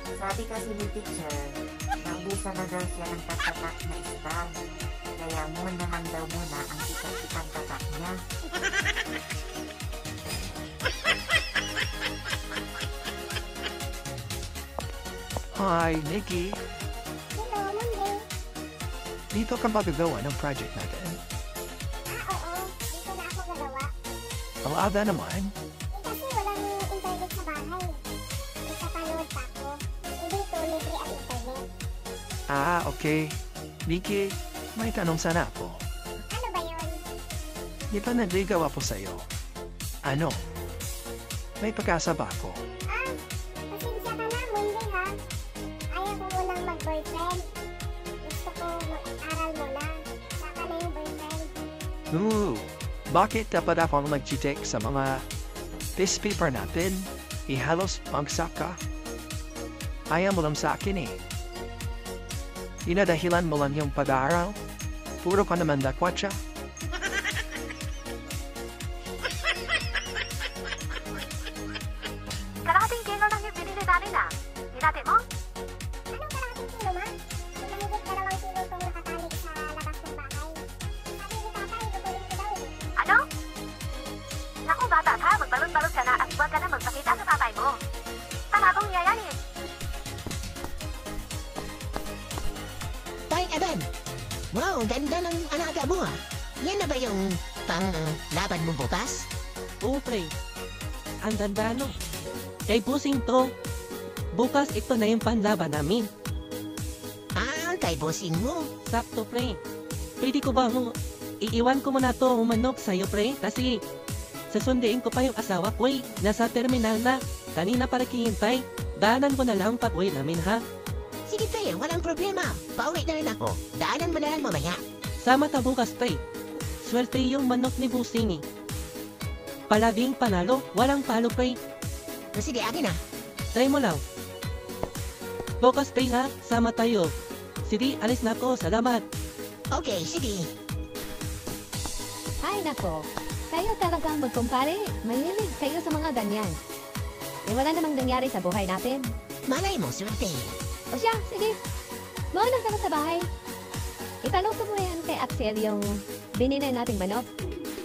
Sabi kasi ni teacher, naubusan na daw siya ng pagtatak na star. Kaya muna lang daw muna ang tikang tatak niya. Hi, Nikki. Hello, Mundi. Dito ka magagawa ng project natin. Oo. Dito na ako gagawa. Ang ada naman. Kasi walang internet sa bahay. Nakapanood pa ako. Dito, libre ang internet. Okay. Nikki, may tanong sana ako. Ano ba yun? Di ba nagligaw ako sa'yo? Ano? May pag-asa ba ako? Pasensya ka na, Mundi ha. Ayaw ko munang mag-boyfriend. Gusto ko mag-aral muna. Saka na yung boyfriend. Bakit dapat akong mag-check sa mga piece paper natin? Ihalos ang saka? Ayaw mo lang sa akin eh. Dinadahilan mo lang yung pag-aaral? Puro ka naman dakwatsa? Kalahating kilo lang yung binili namin ah. Hinati mo? Anong kalahating kilo, ma? Mahigit 2 kilo itong nakatali sa labas ng bahay. Sabi ni tatay, lutuin ko daw eh. Ano? Naku bata ka, magbalot-balot ka na at huwag ka na magpakita sa tatay mo. Panabong niya yan eh. Tay, Adan! Wow, ganda ng alaga mo ah. Yan na ba yung pang-laban mo bukas? Oo, Pre. Ang ganda no. Kay pusing to. Bukas ito na yung panlaban namin. Kay bossing mo. Sakto, Pre. Pwede ko ba iiwan ko muna to manok sa'yo, pre? Kasi sasundiin ko pa yung asawa ko eh. Nasa terminal na. Kanina para kihintay. Daanan ko na lang pag-uwi namin, ha? Sige, pre, walang problema. Pauwi na rin ako. Daanan mo na lang mamaya. Sama ka bukas, pre. Swerte yung manok ni Busing eh. Palaging panalo, walang palo, pre. Sige, akin na. Try mo lang. Bukas, pre, ha? Sama tayo. Sige, alis na ako. Salamat. Okay, sige. Ay, nako. Kayo talagang magkumpare. Mahilig kayo sa mga ganyan. Eh, wala namang nangyari sa buhay natin. Malay mo, swerte. O siya, sige. Mauna ka na sa bahay. Ipaluto mo yan kay Axel yung binili nating manok.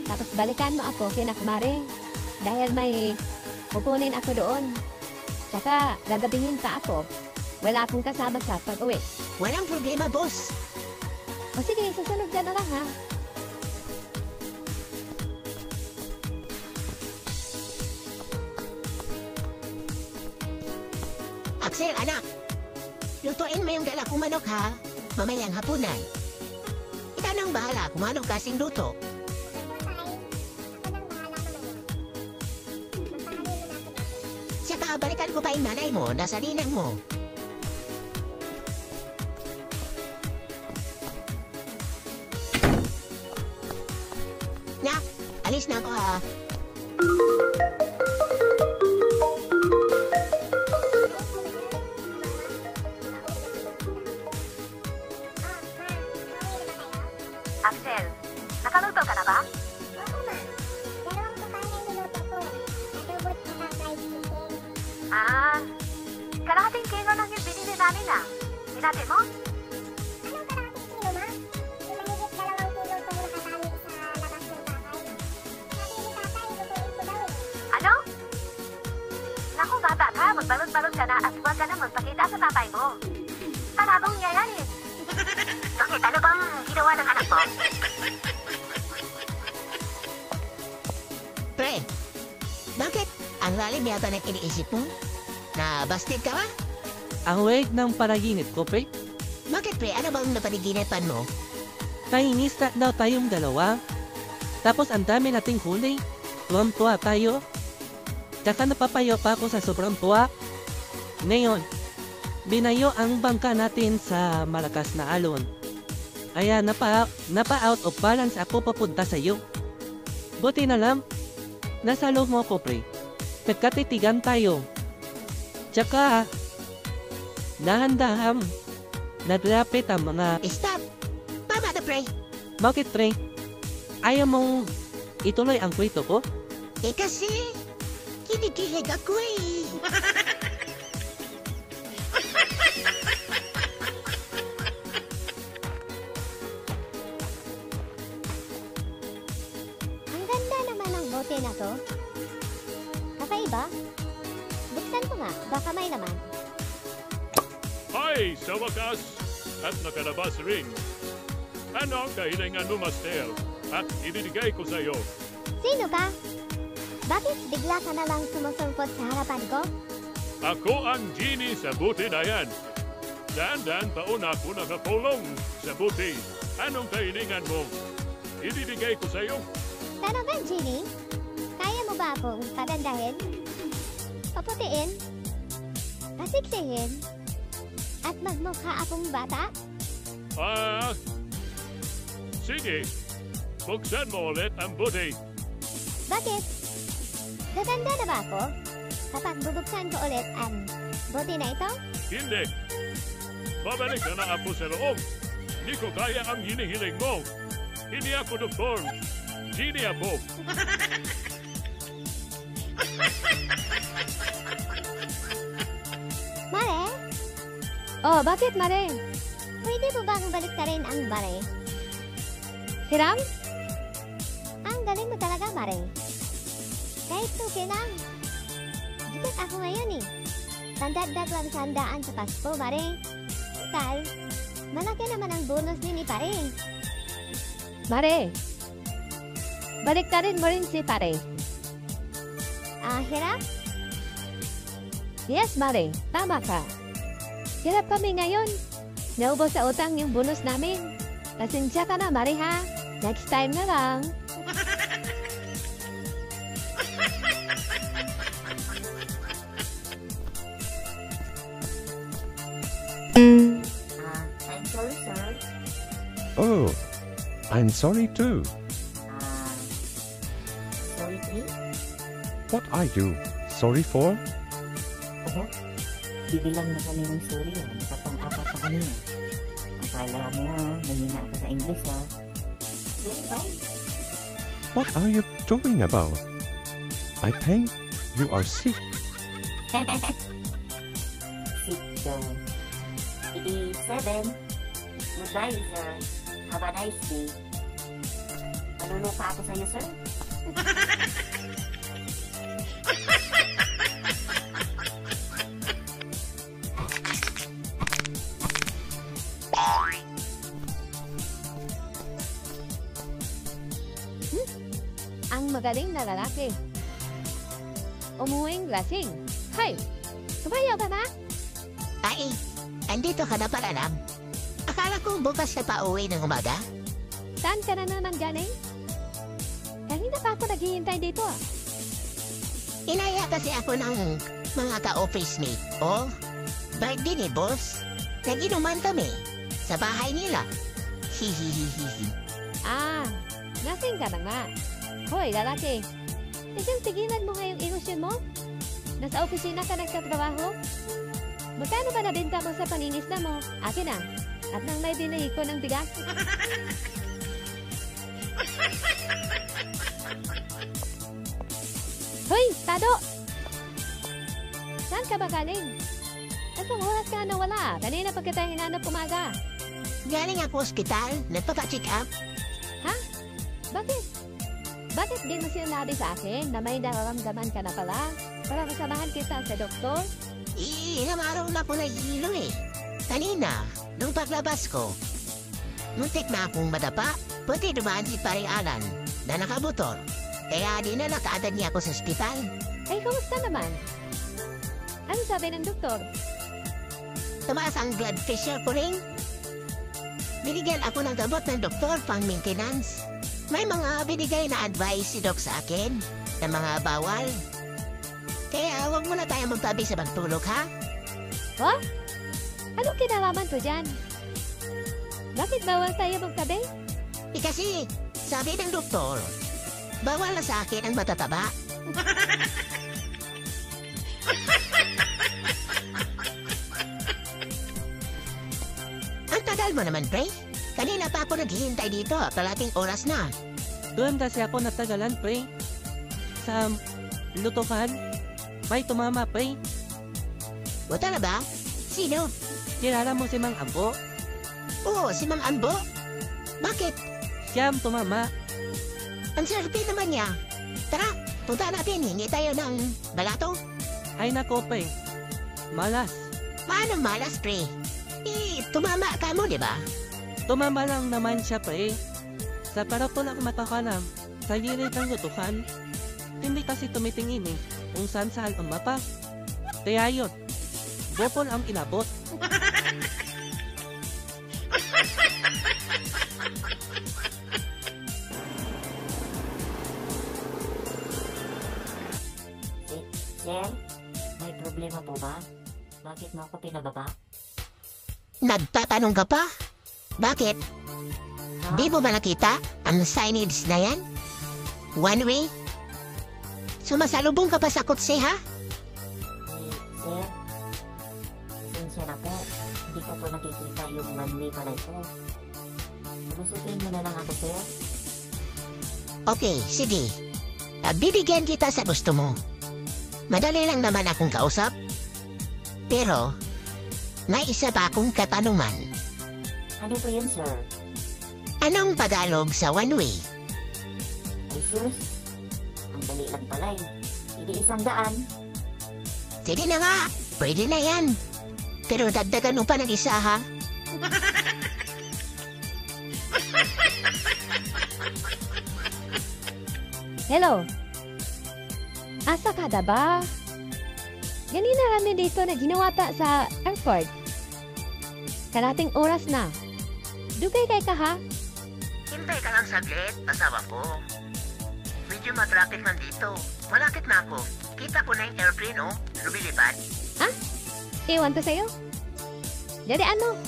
Tapos balikan mo ako kina Kumare. Dahil may pupunin ako doon. Tsaka gagabihin pa ako. Wala akong kasama sa pag-uwi. Walang problema, boss. O sige, susunod ka na lang ha. Axel, anak. Lutuin mo yung dala kong manok, ha? Mamayang hapunan. Ikaw nang bahala kung anong kasing luto. Saka balikan ko pa yung nanay mo, nasa ninang mo. Nak, alis na ako, ha? Axel, nakaluto ka na ba? Oo, ma. Pero ang kapal na niluto ko. Adobot at fried chicken. Ah, kalahating kilo lang yung binili namin ah. Hinati mo? Anong kalahating kilo, ma? Yung mahigit 2 kilo itong nakatali sa labas ng bahay. Sabi ni tatay, lutuin ko daw eh. Ano? Naku, bata ka. Magbalot-balot ka na at huwag ka na magpakita sa tatay mo. Panabong niya yan eh. Bakit? Ano bang ginawa ng anak mo? Pre, bakit ang lalim yata ng iniisip mo? Na busted ka ba? Ang wag ng panaginip ko, pre. Bakit, pre? Ano bang napaniginipan mo? Kainis na daw tayong dalawa. Tapos ang dami nating huli. Tuwang-tuwa tayo. Tsaka napapayo pa ako sa sobrang tuwa. Ngayon, binayo ang bangka natin sa malakas na alon. Kaya napa-out of balance ako papunta sa'yo. Buti na lang, nasa loob mo ako, pre. Nagkatitigan tayo. Tsaka, dahan-dahan, naglapit ang mga... Stop! Tama na, pre. Bakit, pre? Ayaw mong ituloy ang kwento ko? Eh kasi, kinikilig ako eh. Ang ganda naman ng bote na to. Kakaiba? Buksan ko nga, baka may laman. Ay, sa wakas! At nakalabas rin. Ano ang kahilingan mo, Master? At ibibigay ko sa'yo. Sino ka? Bakit bigla ka na lang sumusungkot sa harapan ko? Ako ang genie sa buti na yan. Daan-daan taon ako nakapulong sa buti. Anong kahilingan mo? Ibibigay ko sa'yo. Talaga, Genie? Kaya mo ba akong pagandahin? Paputiin? Pasiksihin? At magmukha akong bata? Sige. Buksan mo ulit ang buti. Bakit? Gaganda na ba ako? Kapag bubuksan ko ulit ang bote na ito? Hindi. Babalik ka na ako sa loob. Hindi ko kaya ang hinihiling mo. Hindi ako doktor. Genie ako. Mare? Oh, bakit, Mare? Pwede mo bang baliktarin ang bare? Hiram? Ang galing mo talaga, Mare. Kahit tuki lang. Dikit ako ngayon eh. Tandagdag lang 100 sa Pasko, Mare. Tal, malaki naman ang bonus ni Pare. Mare, baliktarin mo rin si Pare. Hirap? Yes, Mare. Tama ka. Hirap kami ngayon. Naubos sa utang yung bonus namin. Pasensya ka na, Mari, ha? Next time na lang. I'm sorry, sir. Oh, I'm sorry too. Sorry, please. What are you sorry for? Bibilang na kami ng sorry, ha? Nakapang-apat na kami. Akala mo, mahina ka sa English, ha? What are you talking about? I think you are sick. Sit down. 87. Goodbye, sir. Have a nice day. Maluluka ako sa'yo, sir. Ang magaling na lalaki. Umuwing lasing. Hay! Tumayo ka na? Ay, andito ka na pala lang. Akala ko bukas na pauwi ng umaga. Saan ka na naman galing? Kanina pa ako naghihintay dito, ah. Inaya kasi ako ng mga ka-office mate ko. Birthday ni boss. Nag-inuman kami sa bahay nila. Hihihihihi. Ah, lasing ka na nga. Hoy, lalaki. Isang tigilan mo ngayong ilusyon mo? Nasa opisina ka nagtatrabaho? Magkano ba nabenta mo sa paningisda mo? Akin na. At nang may binili ko ng bigas. Hoy, Tado! Saan ka ba galing? Anong oras ka nawala? Kanina pag kita hinanap umaga. Galing ako ospital. Nagpapa-check up. Ha? Bakit? Bakit di mo sinabi sa akin na may nararamdaman ka na pala? Para kasamahan kita sa doktor? Ilang araw na po nahihilo eh. Kanina, nung paglabas ko, muntik na akong madapa, pati dumaan si Pare Alan na nakamotor. Kaya dinala kaagad niya ako sa ospital. Ay, kamusta naman? Ano sabi ng doktor? Tumaas ang blood pressure ko rin. Binigyan ako ng gamot ng doktor pang maintenance. May mga binigay na advice si Doc sa akin na mga bawal. Kaya huwag muna tayo magtabi sa magtulog, ha? Huh? Anong kinalaman ko dyan? Bakit bawal tayo magtabi? Kasi, sabi ng doktor, bawal na sa akin ang matataba. Ang tagal mo naman, pre. Kanina pa ako naghihintay dito, kalating oras na. Doon kasi ako natagalan, pre. Sa lutukan, may tumama, pre. Buta na ba? Sino? Kilala mo si Mang Ambo? Oo, si Mang Ambo. Bakit? Siyam tumama. Ang sarpi naman niya. Tara, punta natin, hingi tayo ng balato. Ay nako, pre. Malas. Paano malas, pre? Tumama ka mo, di ba? Tumama lang naman siya, pre. Sa para po lang matakalam, sa lirit ng lutukan, hindi kasi tumitingin eh, kung saan ang mapa. Kaya yun, bopol ang inabot. Sir, may problema po ba? Bakit mo ako pinababa? Nagtatanong ka pa? Bakit? Di mo ba nakita ang signage na yan? One way? Sumasalubong ka pa sa kotse, ha? Sir, sinsya na po. Hindi ko po nakikita yung one way pala ito. Lusutin mo na lang ako, sir. Okay, sige. Bibigyan kita sa gusto mo. Madali lang naman akong kausap. Pero, may isa pa akong katanungan. Ano po yun, sir? Anong Tagalog sa one way? Ay, sus. Ang dali lang pala eh. Hindi 100. Sige na nga, pwede na yan. Pero dagdagan mo pa ng isa, ha? Hello? Asa ka da ba? Ganina kami dito na ginawata sa airport. Kalating oras na. Dugay kay ka ha? Hintay ka lang saglit, asawa ko. Medyo matraffic man dito. Malapit na ako. Kita ko na yung airplane, oh. Lumilipad. Ha? Iwan ko sa'yo? Dadian mo.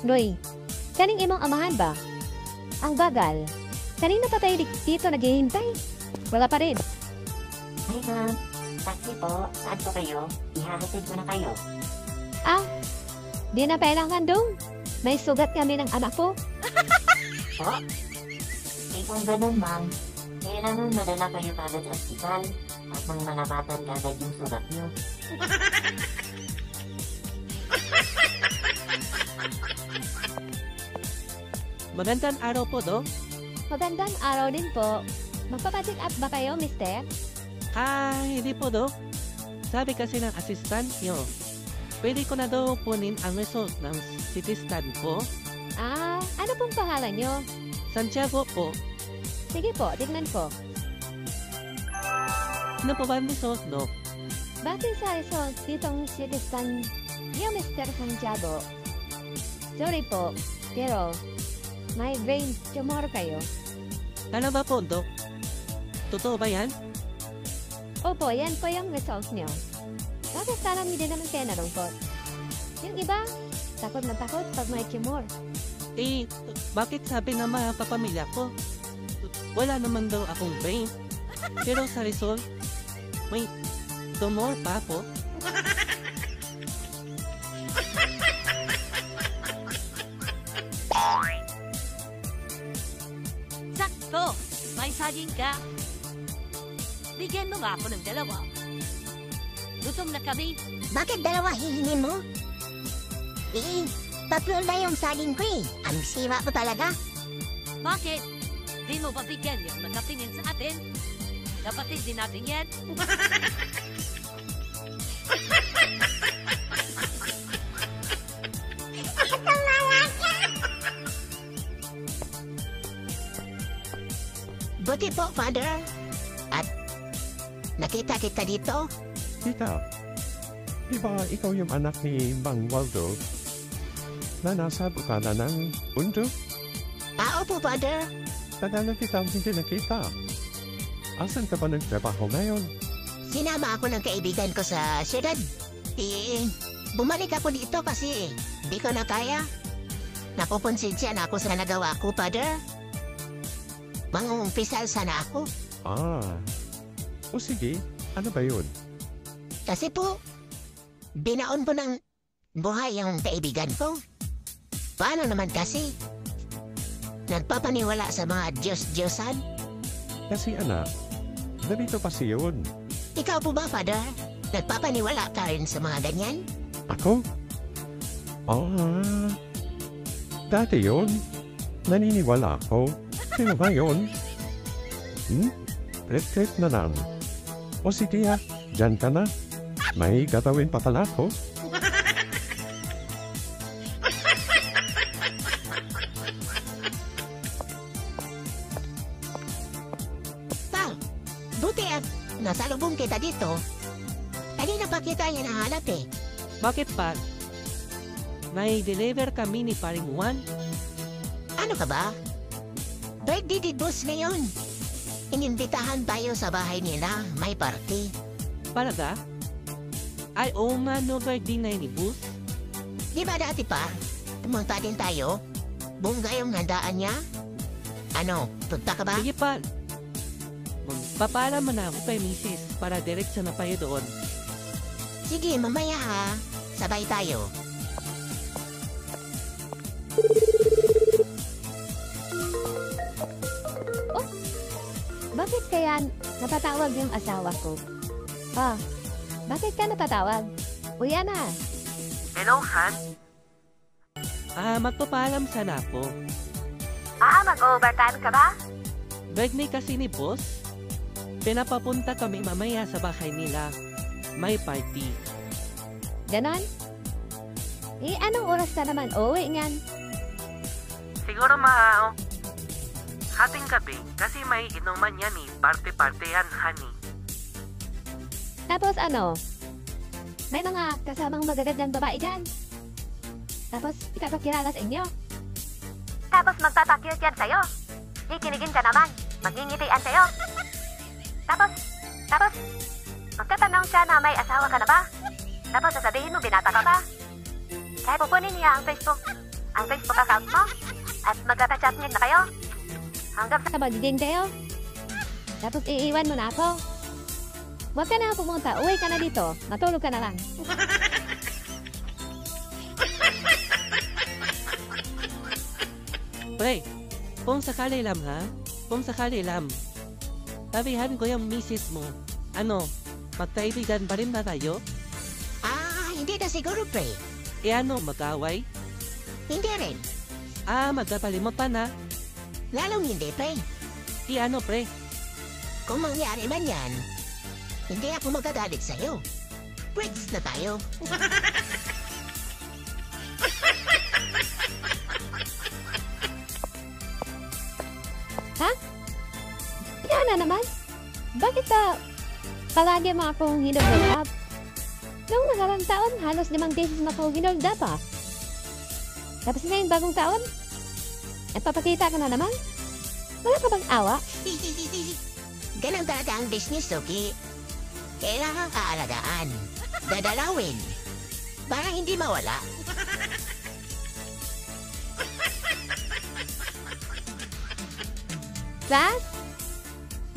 Noy, kaning imong amahan ba? Ang bagal. Kanina pa tayo dito naghihintay. Wala pa rin. Hi ma'am, taxi po. Saan po kayo? Ihahatid ko na kayo. Ah, di na kailangan doon. May sugat kami ng anak ko. Po? Kung ganun ma'am, kailangan madala kayo kagad sa ospital at mang malapatan kagad yung sugat nyo. Magandang araw po, Dok. Magandang araw din po. Magpapacheck up ba kayo, mister? Hindi po, Dok. Sabi kasi ng assistant nyo, pwede ko na daw punin ang result ng CT scan ko. Ah, ano pong pangalan nyo? Santiago po. Sige po, tignan ko. Ano po ba ang result, Dok? Base sa result ditong CT scan niyo, Mr. Santiago. Sorry po, pero may brain tumor kayo. Ano ba po, Dok? Totoo ba yan? Opo, yan po yung result niyo. Bakit parang hindi naman kayo nalungkot? Yung iba, takot na takot pag may tumor. Bakit sabi ng mga kapamilya ko? Wala naman daw akong brain. Pero sa result, may tumor pa po. Sakto! May saging ka. Bigyan mo nga ako ng dalawa. Gutom na kami. Bakit dalawa hihingin mo? Tatlo na yung saging ko eh. Ang sira mo talaga. Bakit? Di mo ba bigyan yung nakatingin sa atin? Kapatid din natin yan. Buti po, Father. At nakita kita dito. Tita, di ba ikaw yung anak ni Mang Waldo na nasa bukana ng bundok? Opo, Father. Tagal na kitang hindi nakita. Asan ka ba nagtrabaho ngayon? Sinama ako ng kaibigan ko sa syudad. Bumalik ako dito kasi di ko na kaya. Napupunsinsya na ako sa nagawa ko, Father. Mangumpisal sana ako. O sige, ano ba yun? Kasi po, binaon mo ng buhay ang kaibigan ko. Paano naman kasi? Nagpapaniwala sa mga Diyos-Diyosan? Kasi anak, ganito kasi yun. Ikaw po ba, Father? Nagpapaniwala ka rin sa mga ganyan? Ako? Dati yun. Naniniwala ako. Pero ngayon, trip na lang. O sige dyan ka na. May gagawin pa pala ako. Pal, buti at nasalubong kita dito. Kanina pa kita yan nahanap eh. Bakit pa? May deliver kami ni Paring Juan. Ano ka ba? Birthday ni Boss ngayon. Inimbitahan tayo sa bahay nila. May party. Talaga? Ay, no birthday na ni Boss? Di ba dati pa? Pumunta din tayo? Bungga yung handaan niya? Ano, punta ka ba? Sige pa. Magpapala mo na ako kay Mrs. para diretso na tayo doon. Sige, mamaya ha. Sabay tayo. Bakit kaya napatawag yung asawa ko? Bakit ka napatawag? Uya na. Hello, Han? Magpapaalam sana ako. Mag-overtime ka ba? Birthday kasi ni Boss. Pinapapunta kami mamaya sa bahay nila. May party. Ganon? Anong oras na naman uuwi niyan? Siguro hating gabi kasi may inuman yan eh. Party-party yan, honey. Tapos may mga kasamang magagandang babae dyan. Tapos, ipapakilala sa inyo. Tapos magpapakyut yan sa'yo. Kikinigin ka naman. Magngingitian sa'yo. Tapos, magtatanong siya na may asawa ka na ba? Tapos sasabihin mo binata ka pa. Kaya pupunin niya ang Facebook account mo. At magkaka-chatmate na kayo. Hanggang sa magiging kayo. Tapos iiwan mo na ako. Huwag ka na pumunta. Uwi ka na dito. Matulog ka na lang. Pre, kung sakali lang ha? Kung sakali lang. Sabihan ko yung misis mo. Ano, magkaibigan pa rin ba tayo? Hindi na siguro, pre. Ano, mag-away? Hindi rin. Magkapalimot pa na. Lalong hindi, pre. Ano, pre? Kung mangyari man yan, hindi ako magagalit sa'yo. Friends na tayo. Ha? Yan na naman. Bakit palagi mo akong hinulog up? Noong nakarang taon, halos 5 beses mo akong hinulog up ah. Tapos ngayon bagong taon, papakita ka na naman? Wala ka bang awa? Ganang talaga ang business, Suki. Kailangan kaalagaan. Dadalawin. Para hindi mawala. Plus,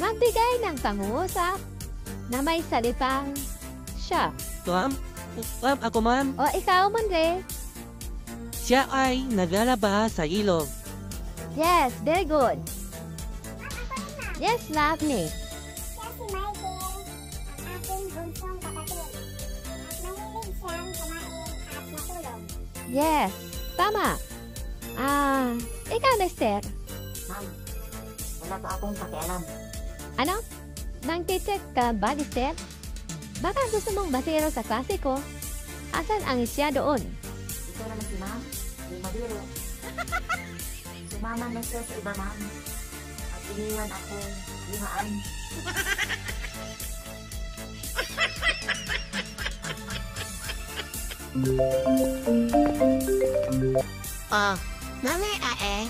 magbigay ng pangungusap na may salitang siya. Ma'am, ako ma'am. O ikaw, Monre. Siya ay naglalaba sa ilog. Yes, very good. Yes, love me. Siya si Michael, ang aking bunsong kapatid. At mahilig siyang kumain at matulog. Yes, tama. Ikaw, Lester. Ma'am, wala pa akong pakialam. Ano? Nang teacher ka ba, Lester? Baka gusto mong basero sa klase ko. Asan ang isya doon? Ito naman si ma'am, yung maduro. Sumama na siya sa iba, ma'am. At iniwan akong lihaan. Mami Ae,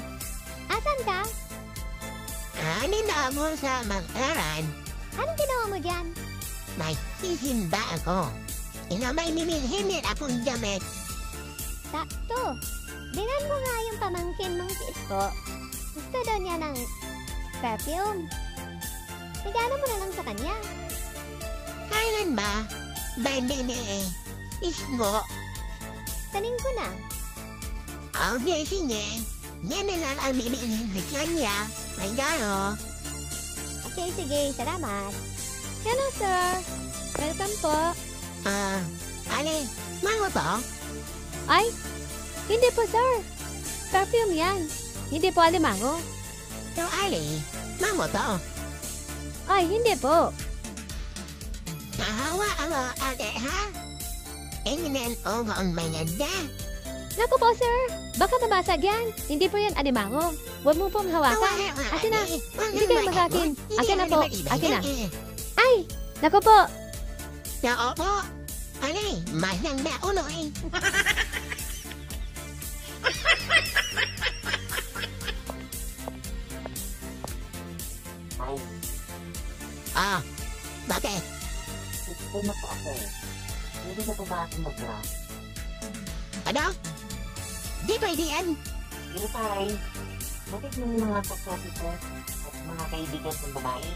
Asan ka? anin na ako sa mag-aral. Anong ginawa mo dyan? May sisimba ako. May mimilhinit akong damit. Sakto. Binan mo nga yung pamangkin mong si Isko. Gusto daw niya ng perfume. Regalo mo na lang sa kanya. Kailan ba? Bende ni Ismo. Sa linggo na. Okay, sige. Yan na lang ang bibilhin sa kanya. May gano. Okay, sige. Salamat. Hello, sir. Welcome po. Ale, mango to? Ay, hindi po, sir. Perfume yan. Hindi po alimango. So, Ale, mango to? Ay, hindi po. Nahawa ang ate, ha? Ingnan o ang mayanda. Naku po, sir. Baka nabasag yan. Hindi po yan alimango. Huwag mo pong hawakan. Akin na. Hindi kayo mag-akin. Akin na po. Akin na. Ay, naku po. Oo po. Ale, mahang na ulo eh. Bakit? Gusto na po ako. Hindi na po ba akong mag-grab? Ano? Di pwede yan. Pero tay, bakit yung mga kaklase ko at mga kaibigan ng babae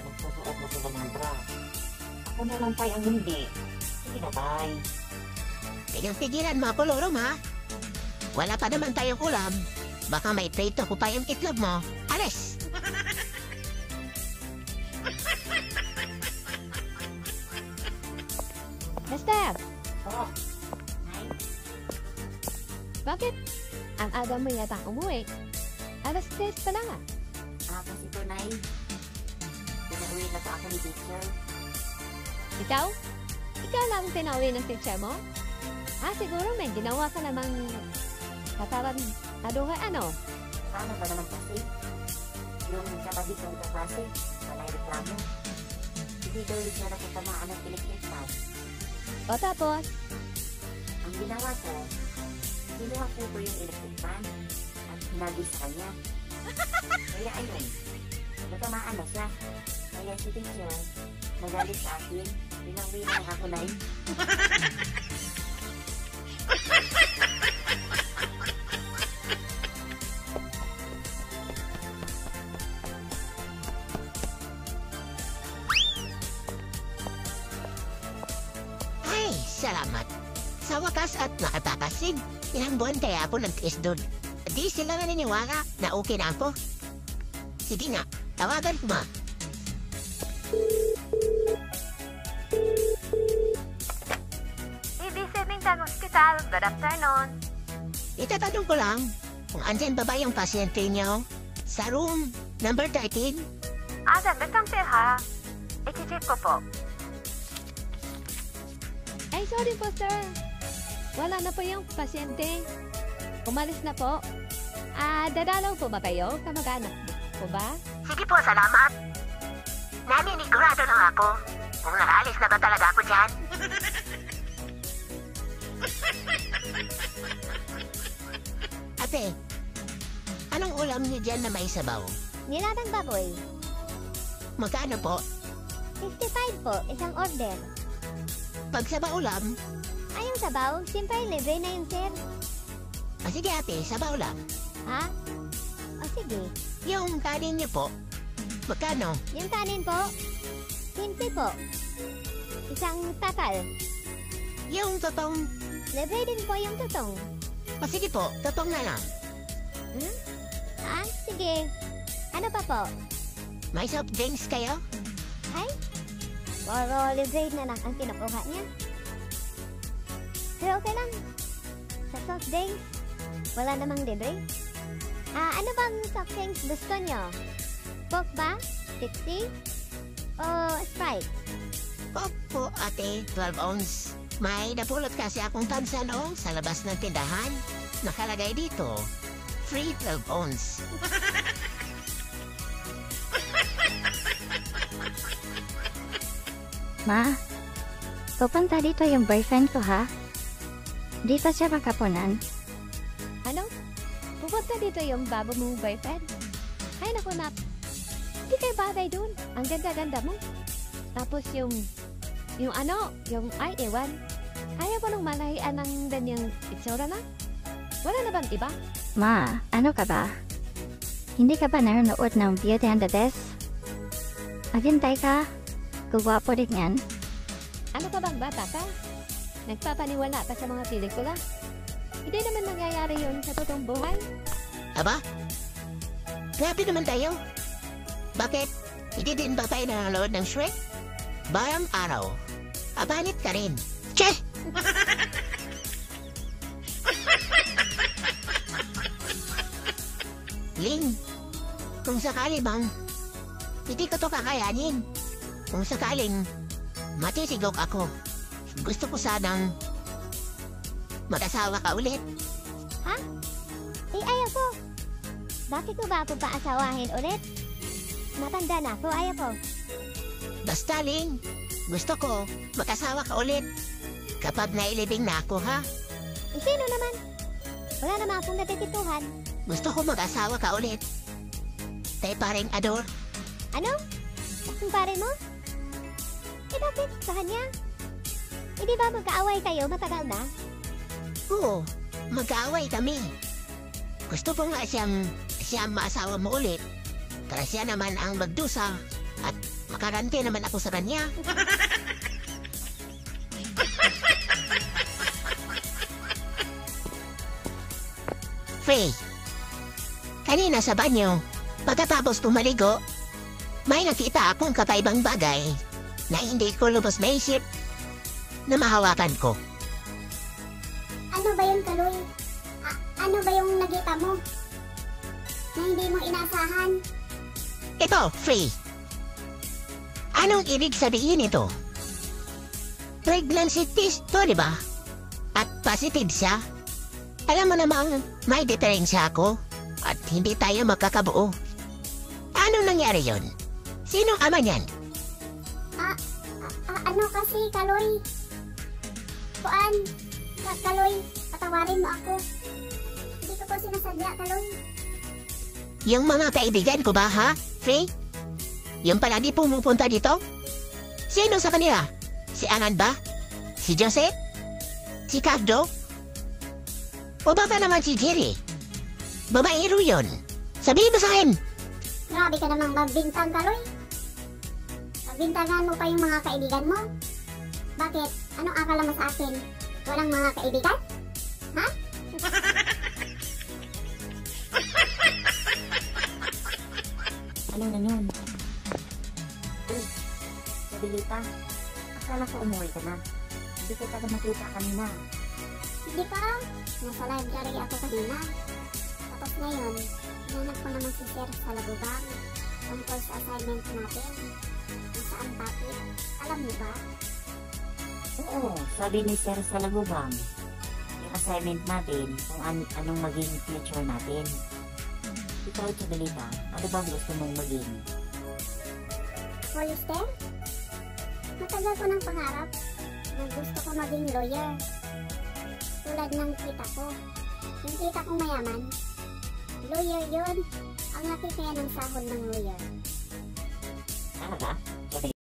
nagsusuot na sila ng bra? Ako na lang tay ang hindi. Sige na tay. Pigilan mo ako, Lorom, ha? Wala pa naman tayong ulam. Baka may trade ko pa yung itlog mo. Alis! Lester, Oh, Nay, bakit? Ang aga mo yata umuwi. Alas 3 pa lang ah. kasi po, Nay. Pinauwi na po ako ni teacher. Ikaw? Ikaw lang pinauwi ng teacher mo? Siguro may ginawa ka namang katawan aduha ano? Paano ba naman kasi? Yung kapatid ng kaklase, wala yung reklamo. Hindi daw ulit siya nakatamaan ng pinagkita. O tapos, Ang ginawa ko, kinuha ko yung electric fan at sinabi sa kanya. Kaya ayun, natamaan na siya. Kaya si teacher, nagalit sa akin, binang-binang ako na eh. Ay, salamat. Sa wakas at nakatakas ilang buwan kaya ako nag-tiis doon. Di sila naniniwala na okay na ako. Sige nga, tawagan ko ma. ABC Bintang Hospital, good afternoon. Itatanong ko lang, kung andyan ba ba yung pasyente niyo? Sa room number 13? Sandali lang sir ha. I-check ko po. Ay, sorry po sir. Wala na po yung pasyente. Umalis na po. Dadalaw po ba kayo? Kamag-anak po ba? Sige po, salamat. Naninigurado lang ako kung nakaalis na ba talaga ako dyan. Ate, anong ulam niyo dyan na may sabaw? Nilatang baboy. Magkano po? 55 po, isang order. Pag sabaw ulam, Ay, yung sabaw, siyempre libre na yun, sir. sige ate, sabaw lang. Ha? O sige. Yung kanin niyo po, magkano? Yung kanin po, 20 po. Isang tatal. Yung totong, Libre din po yung tutong. sige po, totong na lang. Sige. Ano pa po? May soft drinks kayo? Ay, puro libre na lang ang kinukuha niya. Pero okay lang. Sa soft drinks, wala namang libre. Ano bang soft drinks gusto nyo? Coke ba? Pepsi? O Sprite? Coke po ate, 12 ounce. May napulot kasi akong tansa noong sa labas ng tindahan. Nakalagay dito, free 12 ounce. Ma, pupunta dito yung boyfriend ko ha? Di pa siya makapunan. Ano? Pupunta dito yung babo mong boyfriend? Ay, naku nap. Hindi kayo bagay dun. Ang ganda-ganda mo. Tapos yung ay, ewan. Kaya ko nung malahian ng ganyang itsura na? Wala na bang iba? Ma, ano ka ba? Hindi ka ba nanonood ng Beauty and the Beast? Maghintay ka. Gugwapo din yan. Ano ka bang bata ka? Nagpapaniwala ka sa mga pelikula? Hindi naman nangyayari yun sa totoong buhay. Aba? Grabe naman tayo. Bakit? Hindi din ba tayo nanonood ng Shrek? Bayang araw. Abanit ka rin. Che! Ling, kung sakali bang hindi ko to kakayanin. Kung sakaling matisigok ako, gusto ko sanang mag-asawa ka ulit. Ha? Ayaw ko. Bakit ko ba ako paasawahin ulit? Matanda na ako, ayaw ko. Basta, Ling, gusto ko mag-asawa ka ulit. Kapag nailibing na ako, ha? Sino naman? Wala naman akong natitituhan. Gusto ko mag-asawa ka ulit. Tay paring Ador. Ano? Ang pare mo? Bakit? Sa kanya? Hindi ba magkaaway kayo matagal na? Oo, mag-aaway kami. Gusto ko nga siyang maasawa mo ulit. Para siya naman ang magdusa at makaganti naman ako sa kanya. Faye, kanina sa banyo, pagkatapos pumaligo, may nakita akong kakaibang bagay na hindi ko lubos maisip na mahawakan ko. Ano ba yung Kaloy? Ano ba yung nakita mo? Na hindi mo inasahan? Ito, Faye. Anong ibig sabihin ito? Pregnancy test to, di ba? At positive siya. Alam mo namang may diferensya ako at hindi tayo magkakabuo. Anong nangyari yon? Sinong ama niyan? Ano kasi, Kaloy? Kaloy, patawarin mo ako. Hindi ko po sinasadya, Kaloy. Yung mga kaibigan ko ba, ha? Free? Yung palagi pumupunta dito? Sino sa kanila? Si Anan ba? Si Joseph? Si Cardo? O baka naman si Jerry? Babaero yun. Sabihin mo sa akin. Grabe ka namang magbintang, Kaloy. Magbintangan mo pa yung mga kaibigan mo. Bakit? Anong akala mo sa akin? Walang mga kaibigan? Ha? Ano na yun? Uy, Sabelita, akala ko umuwi ka na. Hindi kita na makita kanina. Hindi pa. Nasa library ako kanina. Tapos ngayon, hinanap ko naman si Sir sa Lagubang tungkol sa assignment natin. Kung saan topic. Alam mo ba? Oo, sabi ni Sir sa Lagubang, yung assignment natin kung anong maging future natin. Ikaw, Sabelita, ano bang gusto mong maging? Hollister? Matagal ko ng pangarap na gusto ko maging lawyer. Tulad ng tita ko. Yung tita kong mayaman, lawyer yun. Ang laki kaya ng sahod ng lawyer. Talaga?